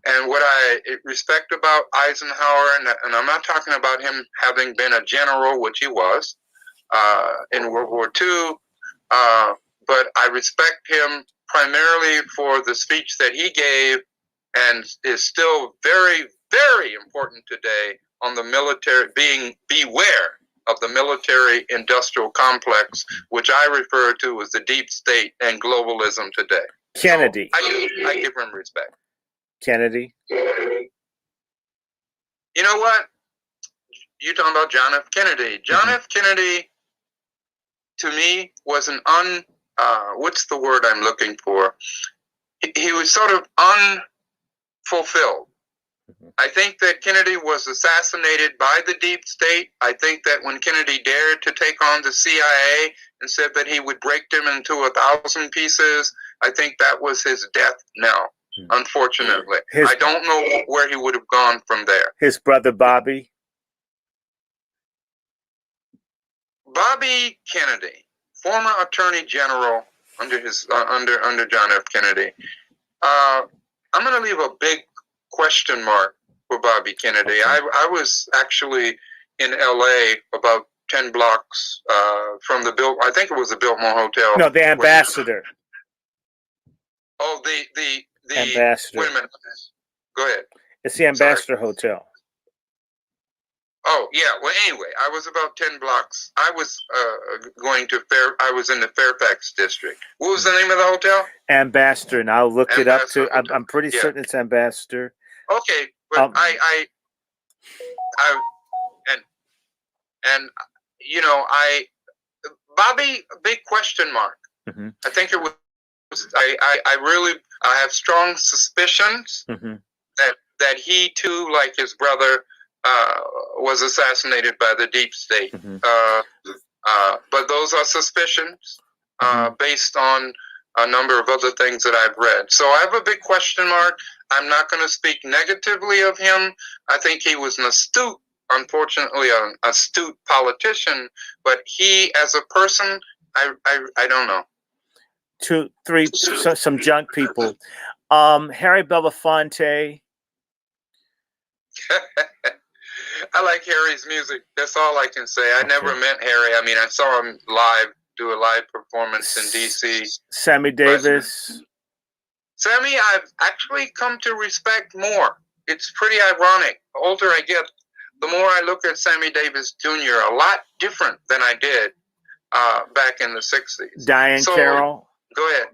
And what I respect about Eisenhower, and I'm not talking about him having been a general, which he was in World War II, but I respect him primarily for the speech that he gave and is still very, very important today on the military, beware of the military-industrial complex, which I refer to as the deep state and globalism today. Kennedy. So I give him respect. Kennedy. You know what? You're talking about John F. Kennedy. John F. Kennedy, to me, was an what's the word I'm looking for? He was sort of unfulfilled. I think that Kennedy was assassinated by the deep state. I think that when Kennedy dared to take on the CIA and said that he would break them into 1,000 pieces, I think that was his death knell. Unfortunately, I don't know where he would have gone from there. His brother Bobby. Bobby Kennedy, former Attorney General under his under John F. Kennedy. I'm going to leave a big question mark for Bobby Kennedy. Okay. I was actually in L.A. about 10 blocks from the I think it was the Biltmore Hotel. No, the ambassador. Oh, the ambassador. Wait a minute. Go ahead. It's the Ambassador Hotel. Oh, yeah. Well, anyway, I was about 10 blocks. I was I was in the Fairfax district. What was the name of the hotel? Ambassador, and I'll look it up too. I'm pretty Yeah. certain it's Ambassador. Okay, but you know, Bobby, big question mark. Mm-hmm. I think it was. I really have strong suspicions Mm-hmm. that he too, like his brother, was assassinated by the deep state. Mm-hmm. But those are suspicions Mm-hmm. based on a number of other things that I've read. So I have a big question mark. I'm not going to speak negatively of him. I think he was an unfortunately, an astute politician. But he, as a person, I don't know. 2, 3, some junk people. Harry Belafonte. I like Harry's music. That's all I can say. I never met Harry. I mean, I saw him do a live performance in D.C. Sammy Davis. Sammy, I've actually come to respect more. It's pretty ironic. The older I get, the more I look at Sammy Davis Jr. A lot different than I did back in the 60s. Diane Carroll. Go ahead.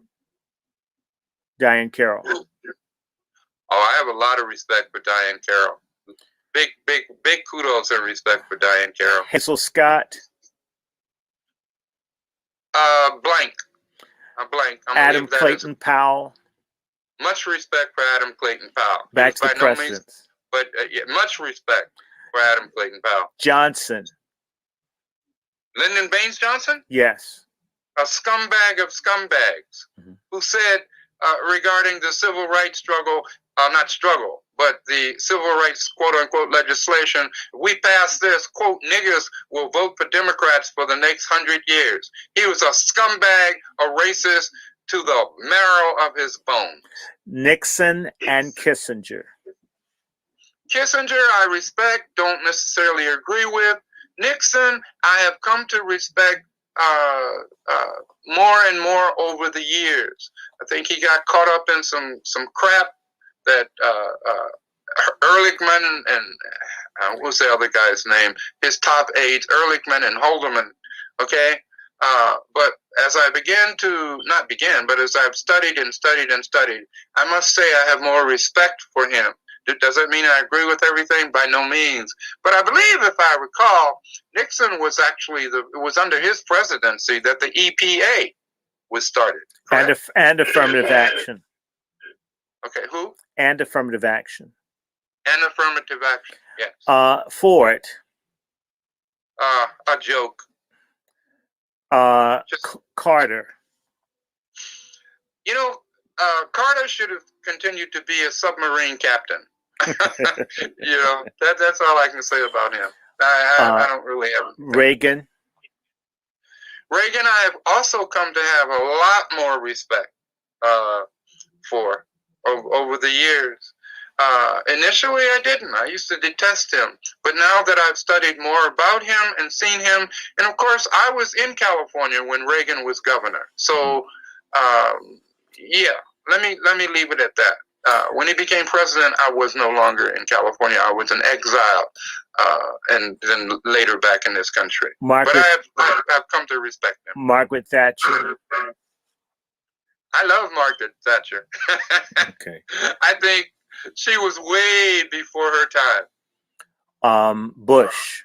Diane Carroll. Oh, I have a lot of respect for Diane Carroll. Big kudos and respect for Diane Carroll. Hazel Scott. Blank. I'm blank. Adam Clayton Powell. Much respect for Adam Clayton Powell. Back to the presidents. But yeah, much respect for Adam Clayton Powell. Johnson. Lyndon Baines Johnson? Yes. A scumbag of scumbags, Mm-hmm. who said regarding the civil rights struggle, not struggle, but the civil rights quote-unquote legislation, if we pass this, quote, niggers will vote for Democrats for the next 100 years. He was a scumbag, a racist to the marrow of his bones. Nixon and Kissinger. Kissinger, I respect, don't necessarily agree with. Nixon, I have come to respect more and more over the years. I think he got caught up in some crap that Ehrlichman and what was the other guy's name? His top aides, Ehrlichman and Holderman. Okay, but as I as I've studied and studied and studied, I must say I have more respect for him. Does that mean I agree with everything? By no means. But I believe, if I recall, Nixon was actually it was under his presidency that the EPA was started. And affirmative action. Okay, who? And affirmative action. And affirmative action, yes. Ford. A joke. Carter. You know, Carter should have continued to be a submarine captain. You know, that's all I can say about him. I don't really have Reagan. Reagan, I have also come to have a lot more respect for over the years. Initially, I didn't. I used to detest him. But now that I've studied more about him and seen him, and of course, I was in California when Reagan was governor. So, yeah, let me leave it at that. When he became president, I was no longer in California. I was in exile, and then later back in this country. But I've come to respect him. Margaret Thatcher. I love Margaret Thatcher. Okay. I think she was way before her time. Bush.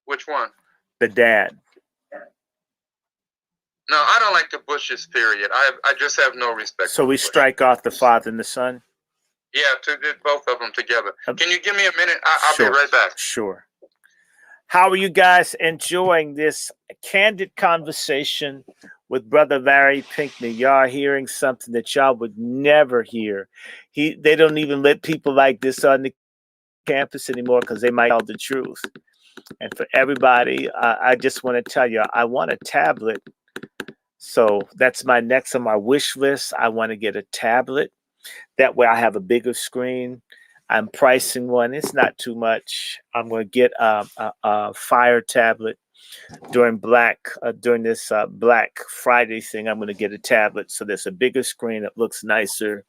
Which one? The dad. No, I don't like the Bushes, period. I just have no respect. So we strike off the father and the son? Yeah, to both of them together. Can you give me a minute? I'll Sure. be right back. Sure. How are you guys enjoying this candid conversation with Brother Larry Pinkney? Y'all are hearing something that y'all would never hear. They don't even let people like this on the campus anymore because they might tell the truth. And for everybody, I just want to tell you, I want a tablet. So that's my next on my wish list. I want to get a tablet. That way I have a bigger screen. I'm pricing one. It's not too much. I'm going to get a Fire tablet during this Black Friday thing. I'm going to get a tablet so there's a bigger screen that looks nicer,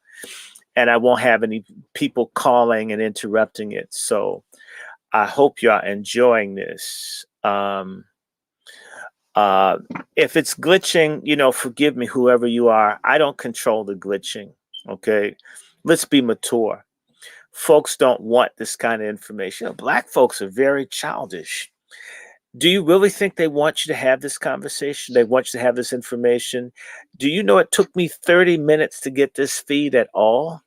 and I won't have any people calling and interrupting it. So I hope y'all enjoying this. If it's glitching, forgive me, whoever you are. I don't control the glitching. Okay, let's be mature. Folks don't want this kind of information. Black folks are very childish. Do you really think they want you to have this conversation? They want you to have this information? Do you know it took me 30 minutes to get this feed at all?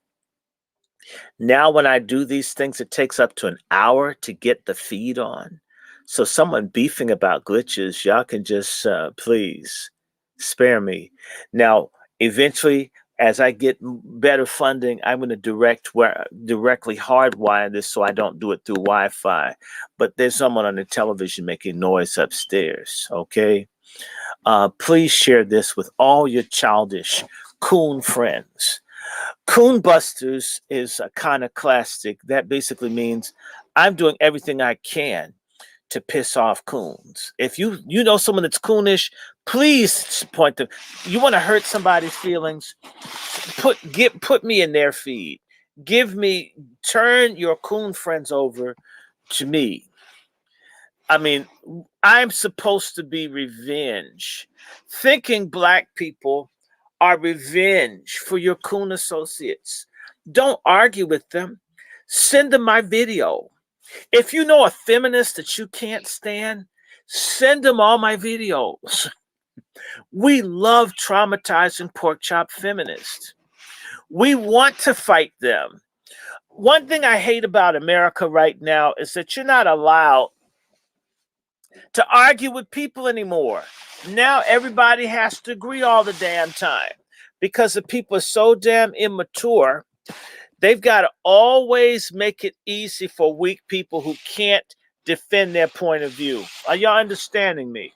Now, when I do these things, it takes up to an hour to get the feed on. So someone beefing about glitches, y'all can just please spare me. Now, eventually, as I get better funding, I'm going to directly hardwire this so I don't do it through Wi-Fi. But there's someone on the television making noise upstairs, okay? Please share this with all your childish coon friends. Coon Busters is iconoclastic. That basically means I'm doing everything I can to piss off coons. If you know someone that's coonish, please point them. You want to hurt somebody's feelings? Put me in their feed. Turn your coon friends over to me. I mean, I'm supposed to be revenge. Thinking Black people are revenge for your coon associates. Don't argue with them. Send them my video. If you know a feminist that you can't stand, send them all my videos. We love traumatizing pork chop feminists. We want to fight them. One thing I hate about America right now is that you're not allowed to argue with people anymore. Now everybody has to agree all the damn time because the people are so damn immature. They've got to always make it easy for weak people who can't defend their point of view. Are y'all understanding me?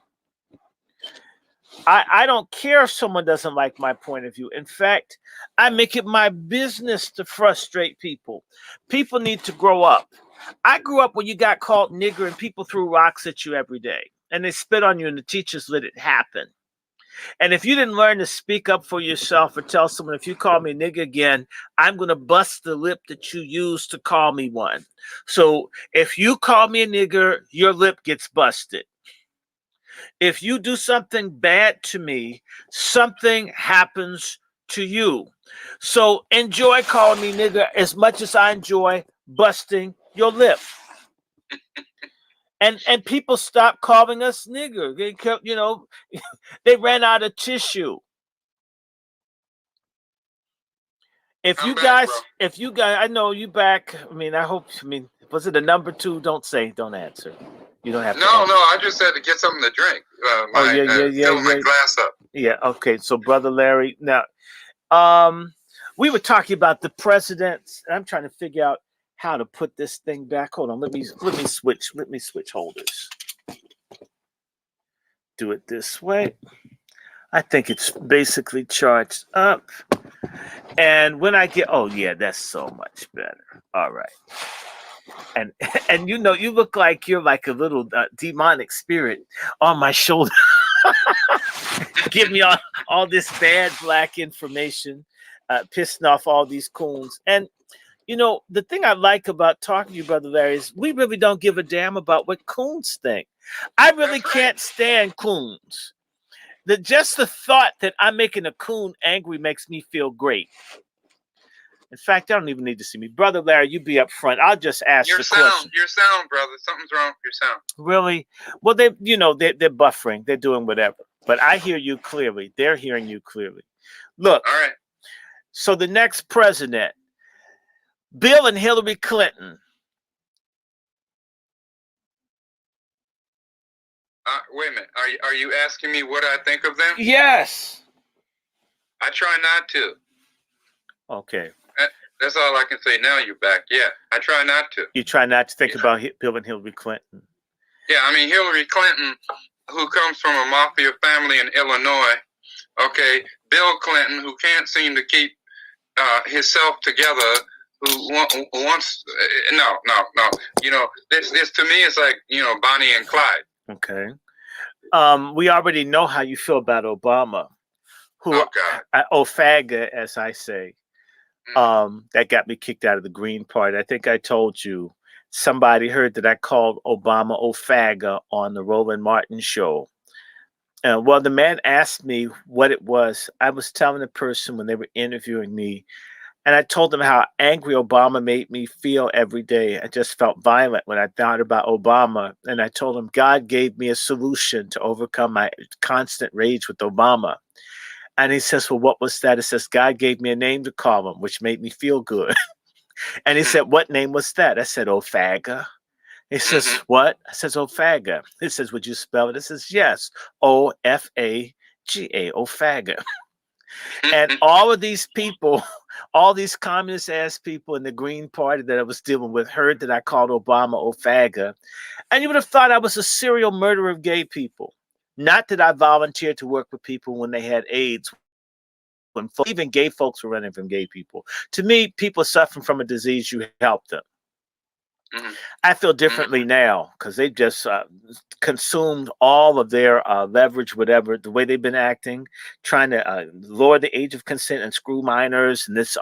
I don't care if someone doesn't like my point of view. In fact, I make it my business to frustrate people. People need to grow up. I grew up when you got called nigger and people threw rocks at you every day. And they spit on you and the teachers let it happen. And if you didn't learn to speak up for yourself or tell someone, if you call me nigger again, I'm going to bust the lip that you used to call me one. So if you call me a nigger, your lip gets busted. If you do something bad to me, something happens to you. So enjoy calling me nigger as much as I enjoy busting your lip. And people stopped calling us nigger. They kept, they ran out of tissue. If you guys, I know you back. I mean, was it a number 2? Don't answer. You don't have to. No, I just had to get something to drink. Fill my glass up. Yeah, okay. So, Brother Larry, now, we were talking about the presidents, and I'm trying to figure out how to put this thing back. Hold on, let me switch holders. Do it this way. I think it's basically charged up. And when I get, oh yeah, that's so much better. All right. And you look like you're like a little demonic spirit on my shoulder. Give me all this bad Black information, pissing off all these coons. And the thing I like about talking to you, Brother Larry, is we really don't give a damn about what coons think. I really can't stand coons. Just the thought that I'm making a coon angry makes me feel great. In fact, I don't even need to see me. Brother Larry, you be up front. I'll just ask the question. Your sound, brother. Something's wrong with your sound. Really? Well, they're buffering. They're doing whatever. But I hear you clearly. They're hearing you clearly. Look. All right. So the next president, Bill and Hillary Clinton. Wait a minute. Are you asking me what I think of them? Yes. I try not to. Okay. That's all I can say now. You're back. Yeah, I try not to. You try not to think about Bill and Hillary Clinton. Yeah, I mean, Hillary Clinton, who comes from a mafia family in Illinois, okay, Bill Clinton, who can't seem to keep himself together, who wants, no. You know, this to me is like, you know, Bonnie and Clyde. Okay. We already know how you feel about Obama, who, Oh, God. Ofaga, as I say, that got me kicked out of the Green Party. I think I told you somebody heard that I called Obama Ofaga on the Roland Martin show. Well, the man asked me what it was. I was telling the person when they were interviewing me, and I told them how angry Obama made me feel every day. I just felt violent when I thought about Obama. And I told him God gave me a solution to overcome my constant rage with Obama. And he says, well, what was that? It says, God gave me a name to call him, which made me feel good. And he said, what name was that? I said, Ofaga. He says, what? I says, Ofaga. He says, would you spell it? It says, yes, Ofaga, Ofaga. And all of these people, all these communist ass people in the Green Party that I was dealing with heard that I called Obama Ofaga. And you would have thought I was a serial murderer of gay people. Not that I volunteered to work with people when they had AIDS, when even gay folks were running from gay people. To me, people suffering from a disease, you help them. I feel differently now because they just consumed all of their leverage, whatever, the way they've been acting, trying to lower the age of consent and screw minors and this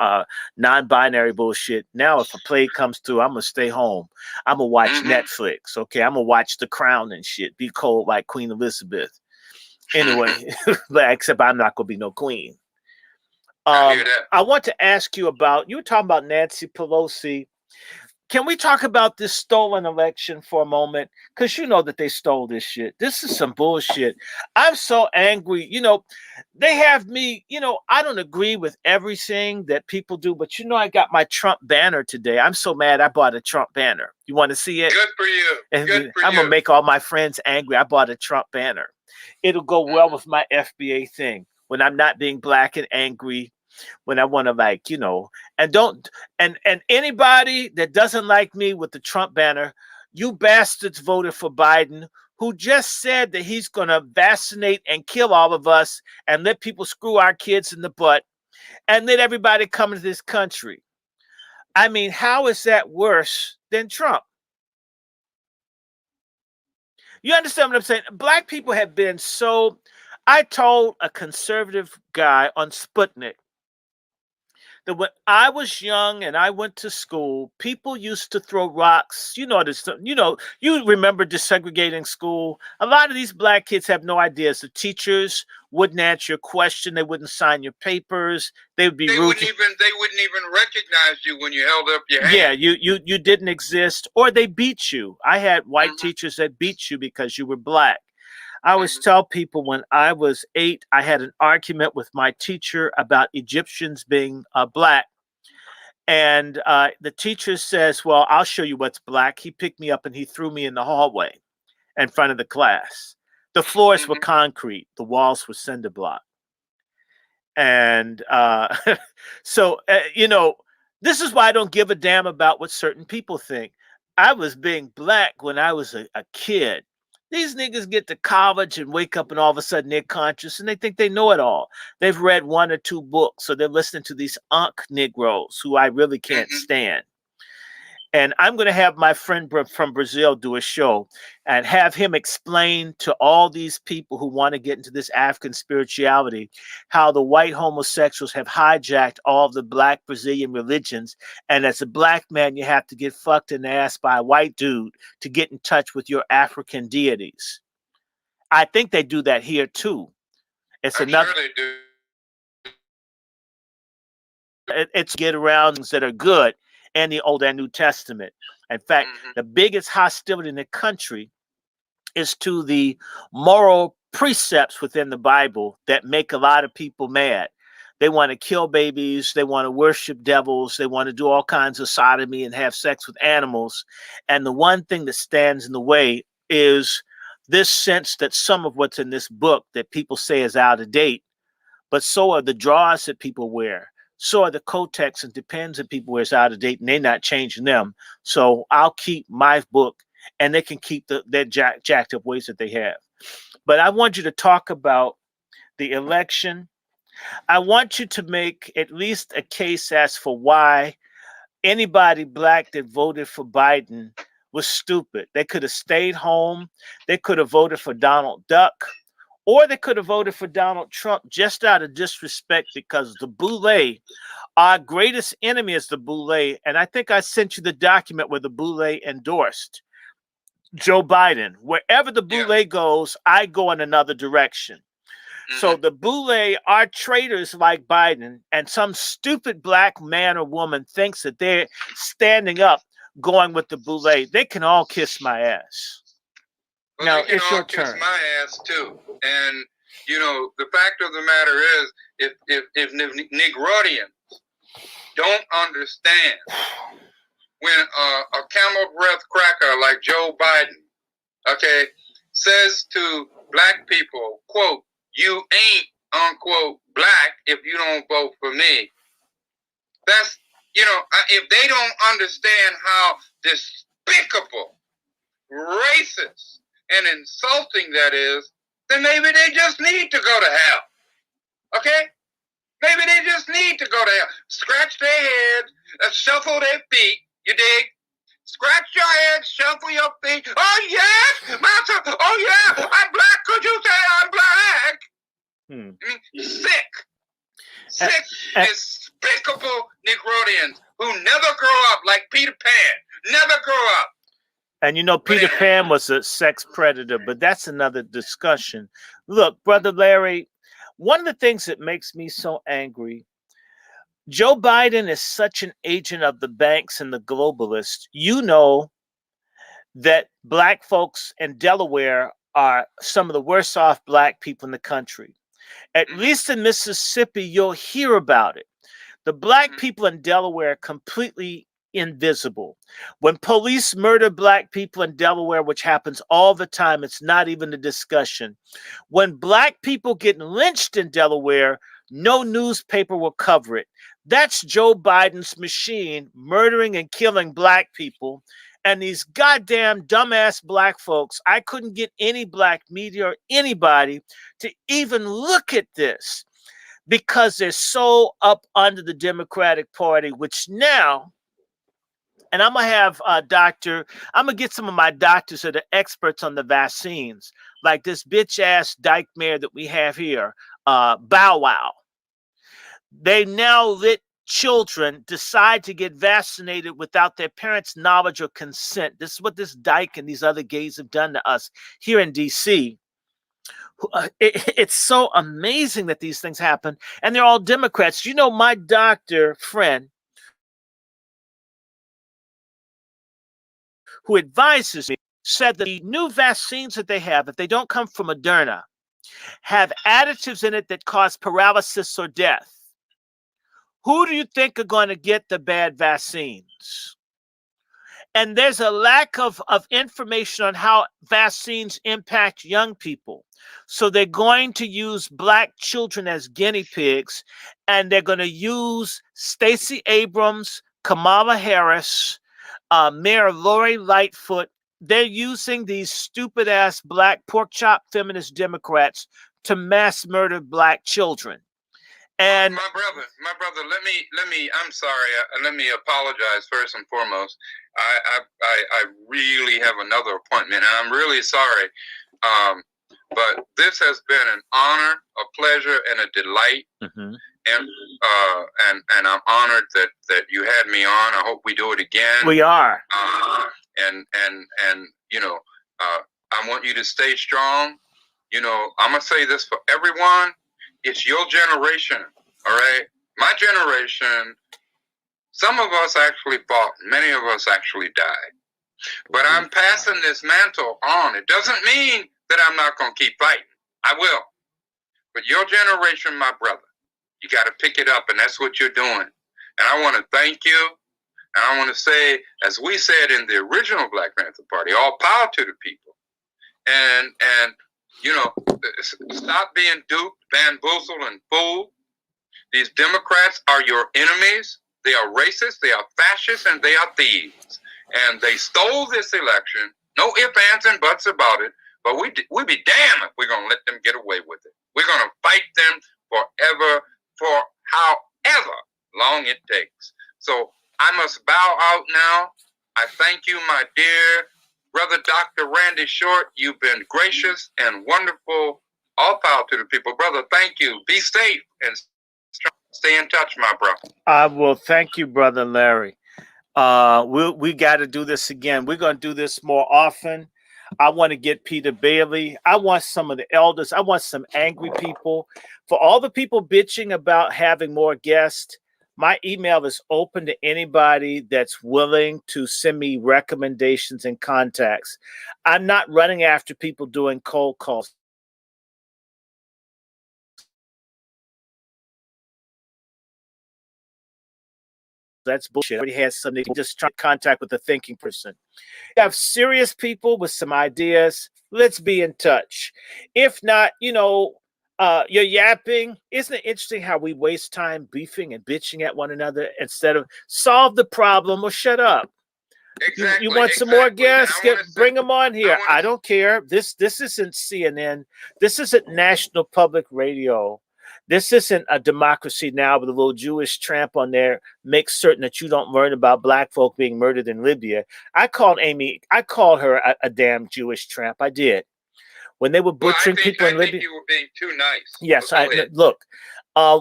non-binary bullshit. Now, if a plague comes through, I'm going to stay home. I'm going to watch Netflix, okay? I'm going to watch The Crown and shit, be cold like Queen Elizabeth. Anyway, except I'm not going to be no queen. I want to ask you about, you were talking about Nancy Pelosi. Can we talk about this stolen election for a moment? Because you know that they stole this shit. This is some bullshit. I'm so angry. You know, they have me, you know, I don't agree with everything that people do, but you know, I got my Trump banner today. I'm so mad I bought a Trump banner. You want to see it? Good for you. Good for I'm going to make all my friends angry. I bought a Trump banner. It'll go well with my FBA thing when I'm not being black and angry. When I want to, like, you know, and anybody that doesn't like me with the Trump banner, you bastards voted for Biden, who just said that he's going to vaccinate and kill all of us and let people screw our kids in the butt and let everybody come into this country. I mean, how is that worse than Trump? You understand what I'm saying? Black people have been so. I told a conservative guy on Sputnik that when I was young and I went to school, people used to throw rocks. You know this. You know, you remember desegregating school. A lot of these black kids have no ideas. The teachers wouldn't answer your question. They wouldn't sign your papers. They would be rude. They wouldn't even recognize you when you held up your hand. Yeah, you didn't exist, or they beat you. I had white teachers that beat you because you were black. I always tell people when I was 8, I had an argument with my teacher about Egyptians being black. And the teacher says, well, I'll show you what's black. He picked me up and he threw me in the hallway in front of the class. The floors were concrete. The walls were cinder block. And so, you know, this is why I don't give a damn about what certain people think. I was being black when I was a kid. These niggas get to college and wake up and all of a sudden they're conscious and they think they know it all. They've read 1 or 2 books, so they're listening to these Negroes who I really can't stand. And I'm going to have my friend from Brazil do a show and have him explain to all these people who want to get into this African spirituality how the white homosexuals have hijacked all of the black Brazilian religions. And as a black man, you have to get fucked in the ass by a white dude to get in touch with your African deities. I think they do that here too. It's another. Sure they do. It's get arounds that are good in the Old and New Testament. In fact, the biggest hostility in the country is to the moral precepts within the Bible that make a lot of people mad. They want to kill babies. They want to worship devils. They want to do all kinds of sodomy and have sex with animals. And the one thing that stands in the way is this sense that some of what's in this book that people say is out of date, but so are the drawers that people wear. So are the Kotex and Depends that people wear is out of date, and they're not changing them. So I'll keep my book and they can keep their jacked up ways that they have. But I want you to talk about the election. I want you to make at least a case as for why anybody black that voted for Biden was stupid. They could have stayed home. They could have voted for Donald Duck, or they could have voted for Donald Trump just out of disrespect because the boule, our greatest enemy is the boule. And I think I sent you the document where the boule endorsed Joe Biden. Wherever the boule goes, I go in another direction. So the boule are traitors like Biden, and some stupid black man or woman thinks that they're standing up going with the boule. They can all kiss my ass. Well, now, they can it's all your kiss turn. my ass too. And the fact of the matter is, if Negroidians don't understand when a camel breath cracker like Joe Biden, okay, says to black people, quote, "You ain't, unquote, black if you don't vote for me." That's, if they don't understand how despicable, racist, and insulting that is, then maybe they just need to go to hell. Okay? Maybe they just need to go to hell. Scratch their heads, shuffle their feet, you dig? Scratch your head, shuffle your feet. Oh, yes, master. Oh, yeah, I'm black. Could you say I'm black? I mean, sick, despicable Negroidians who never grow up like Peter Pan. Never grow up. And Peter Pan was a sex predator, but that's another discussion. Look, Brother Larry, one of the things that makes me so angry, Joe Biden is such an agent of the banks and the globalists. You know that black folks in Delaware are some of the worst off black people in the country. At least in Mississippi, you'll hear about it. The black people in Delaware are completely invisible. When police murder black people in Delaware, which happens all the time, it's not even a discussion. When black people get lynched in Delaware, no newspaper will cover it. That's Joe Biden's machine murdering and killing black people. And these goddamn dumbass black folks, I couldn't get any black media or anybody to even look at this because they're so up under the Democratic Party, which now, and I'm going to have I'm going to get some of my doctors that are experts on the vaccines, like this bitch ass dyke mayor that we have here, Bow Wow. They now let children decide to get vaccinated without their parents' knowledge or consent. This is what this dyke and these other gays have done to us here in D.C. It's so amazing that these things happen, and they're all Democrats. My doctor friend who advises me said that the new vaccines that they have, if they don't come from Moderna, have additives in it that cause paralysis or death. Who do you think are going to get the bad vaccines? And there's a lack of information on how vaccines impact young people. So they're going to use black children as guinea pigs, and they're going to use Stacey Abrams, Kamala Harris, Mayor Lori Lightfoot. They're using these stupid ass black pork chop feminist Democrats to mass murder black children. And my brother, I'm sorry. Let me apologize first and foremost. I really have another appointment, and I'm really sorry. But this has been an honor, a pleasure, and a delight. And I'm honored that you had me on. I hope we do it again. We are. And I want you to stay strong. I'm gonna say this for everyone. It's your generation, all right? My generation, some of us actually fought. Many of us actually died. But I'm passing this mantle on. It doesn't mean that I'm not going to keep fighting. I will. But your generation, my brother, you got to pick it up, and that's what you're doing. And I want to thank you. And I want to say, as we said in the original Black Panther Party, all power to the people. And stop being duped, bamboozled, and fooled. These Democrats are your enemies. They are racist, they are fascists, and they are thieves. And they stole this election, No ifs, ands, and buts about it. But we be damned if we're gonna let them get away with it. We're gonna fight them forever, for however long it takes. So I must bow out now. I thank you, my dear brother, Dr. Randy Short. You've been gracious and wonderful. All power to the people, brother. Thank you. Be safe and stay in touch, my bro. I will. Thank you, brother Larry. We got to do this again. We're going to do this more often. I want to get Peter Bailey. I want some of the elders. I want some angry people. For all the people bitching about having more guests, my email is open to anybody that's willing to send me recommendations and contacts. I'm not running after people doing cold calls. That's bullshit. I already had somebody just try to contact with a thinking person. You have serious people with some ideas. Let's be in touch. If not, you're yapping. Isn't it interesting how we waste time beefing and bitching at one another instead of solve the problem or shut up? Exactly, you want some more guests? Bring them on here. I don't care. This isn't CNN. This isn't National Public Radio. This isn't a Democracy Now! With a little Jewish tramp on there. Make certain that you don't learn about black folk being murdered in Libya. I called her a damn Jewish tramp. I did. When they were butchering people in Libya. I think you were being too nice. Yes, look.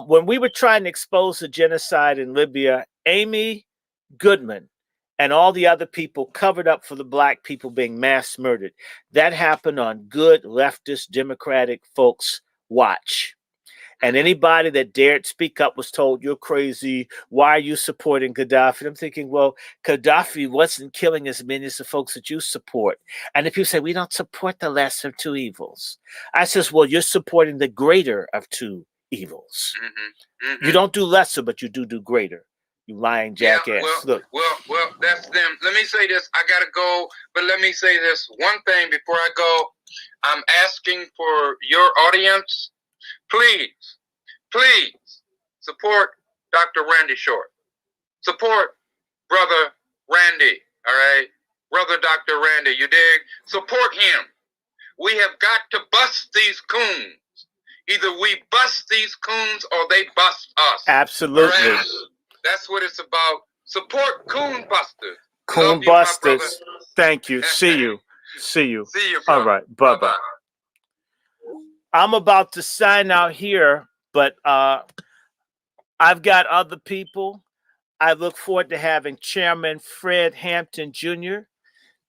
When we were trying to expose the genocide in Libya, Amy Goodman and all the other people covered up for the black people being mass murdered. That happened on good leftist Democratic folks' watch. And anybody that dared speak up was told, you're crazy. Why are you supporting Gaddafi? I'm thinking, well, Gaddafi wasn't killing as many as the folks that you support. And if you say, we don't support the lesser of two evils, I says, well, you're supporting the greater of two evils. Mm-hmm. Mm-hmm. You don't do lesser, but you do greater. You lying jackass. Yeah, well, that's them. Let me say this. I got to go, but let me say this one thing before I go. I'm asking for your audience. Please support Dr. Randy Short. Support Brother Randy, all right? Brother Dr. Randy, you dig? Support him. We have got to bust these coons. Either we bust these coons or they bust us. Absolutely. Right? That's what it's about. Support coon busters. Coon busters. Thank you. See you. See you, brother. All right. Bye-bye. I'm about to sign out here, but I've got other people. I look forward to having Chairman Fred Hampton Jr.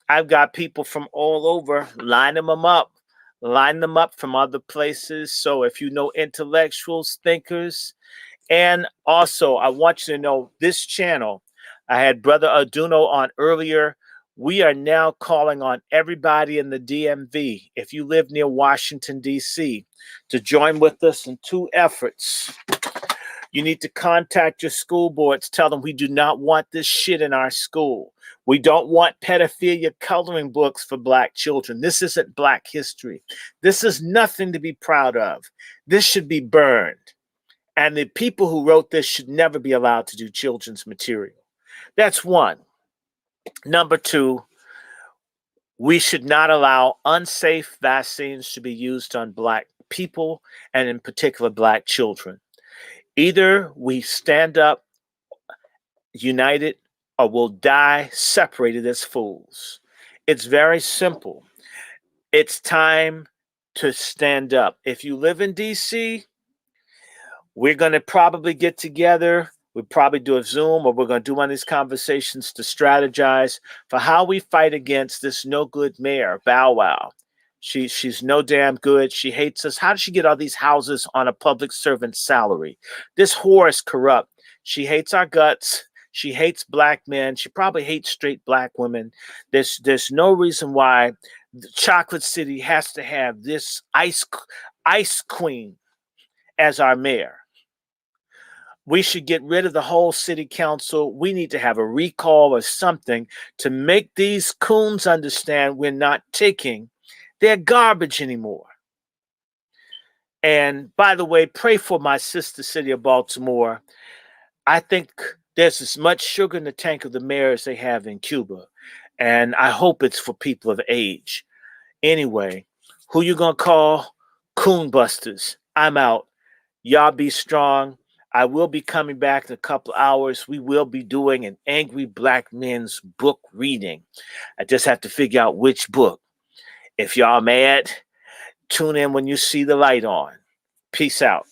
I've got people from all over. Line them up from other places. So if you know intellectuals, thinkers, and also I want you to know this channel. I had Brother Arduino on earlier. We are now calling on everybody in the DMV, if you live near Washington, D.C., to join with us in two efforts. You need to contact your school boards. Tell them we do not want this shit in our school. We don't want pedophilia coloring books for black children. This isn't black history. This is nothing to be proud of. This should be burned. And the people who wrote this should never be allowed to do children's material. That's one. Number two, we should not allow unsafe vaccines to be used on black people and in particular black children. Either we stand up united or we'll die separated as fools. It's very simple. It's time to stand up. If you live in DC, we're going to probably get together. We'll probably do a Zoom or we're going to do one of these conversations to strategize for how we fight against this no good mayor, Bow Wow. She's no damn good. She hates us. How did she get all these houses on a public servant's salary? This whore is corrupt. She hates our guts. She hates black men. She probably hates straight black women. There's no reason why the Chocolate City has to have this ice queen as our mayor. We should get rid of the whole city council. We need to have a recall or something to make these coons understand we're not taking their garbage anymore. And by the way, pray for my sister city of Baltimore. I think there's as much sugar in the tank of the mayor as they have in Cuba. And I hope it's for people of age. Anyway, who you gonna call? Coon Busters. I'm out. Y'all be strong. I will be coming back in a couple hours. We will be doing an Angry Black Men's book reading. I just have to figure out which book. If y'all mad, tune in when you see the light on. Peace out.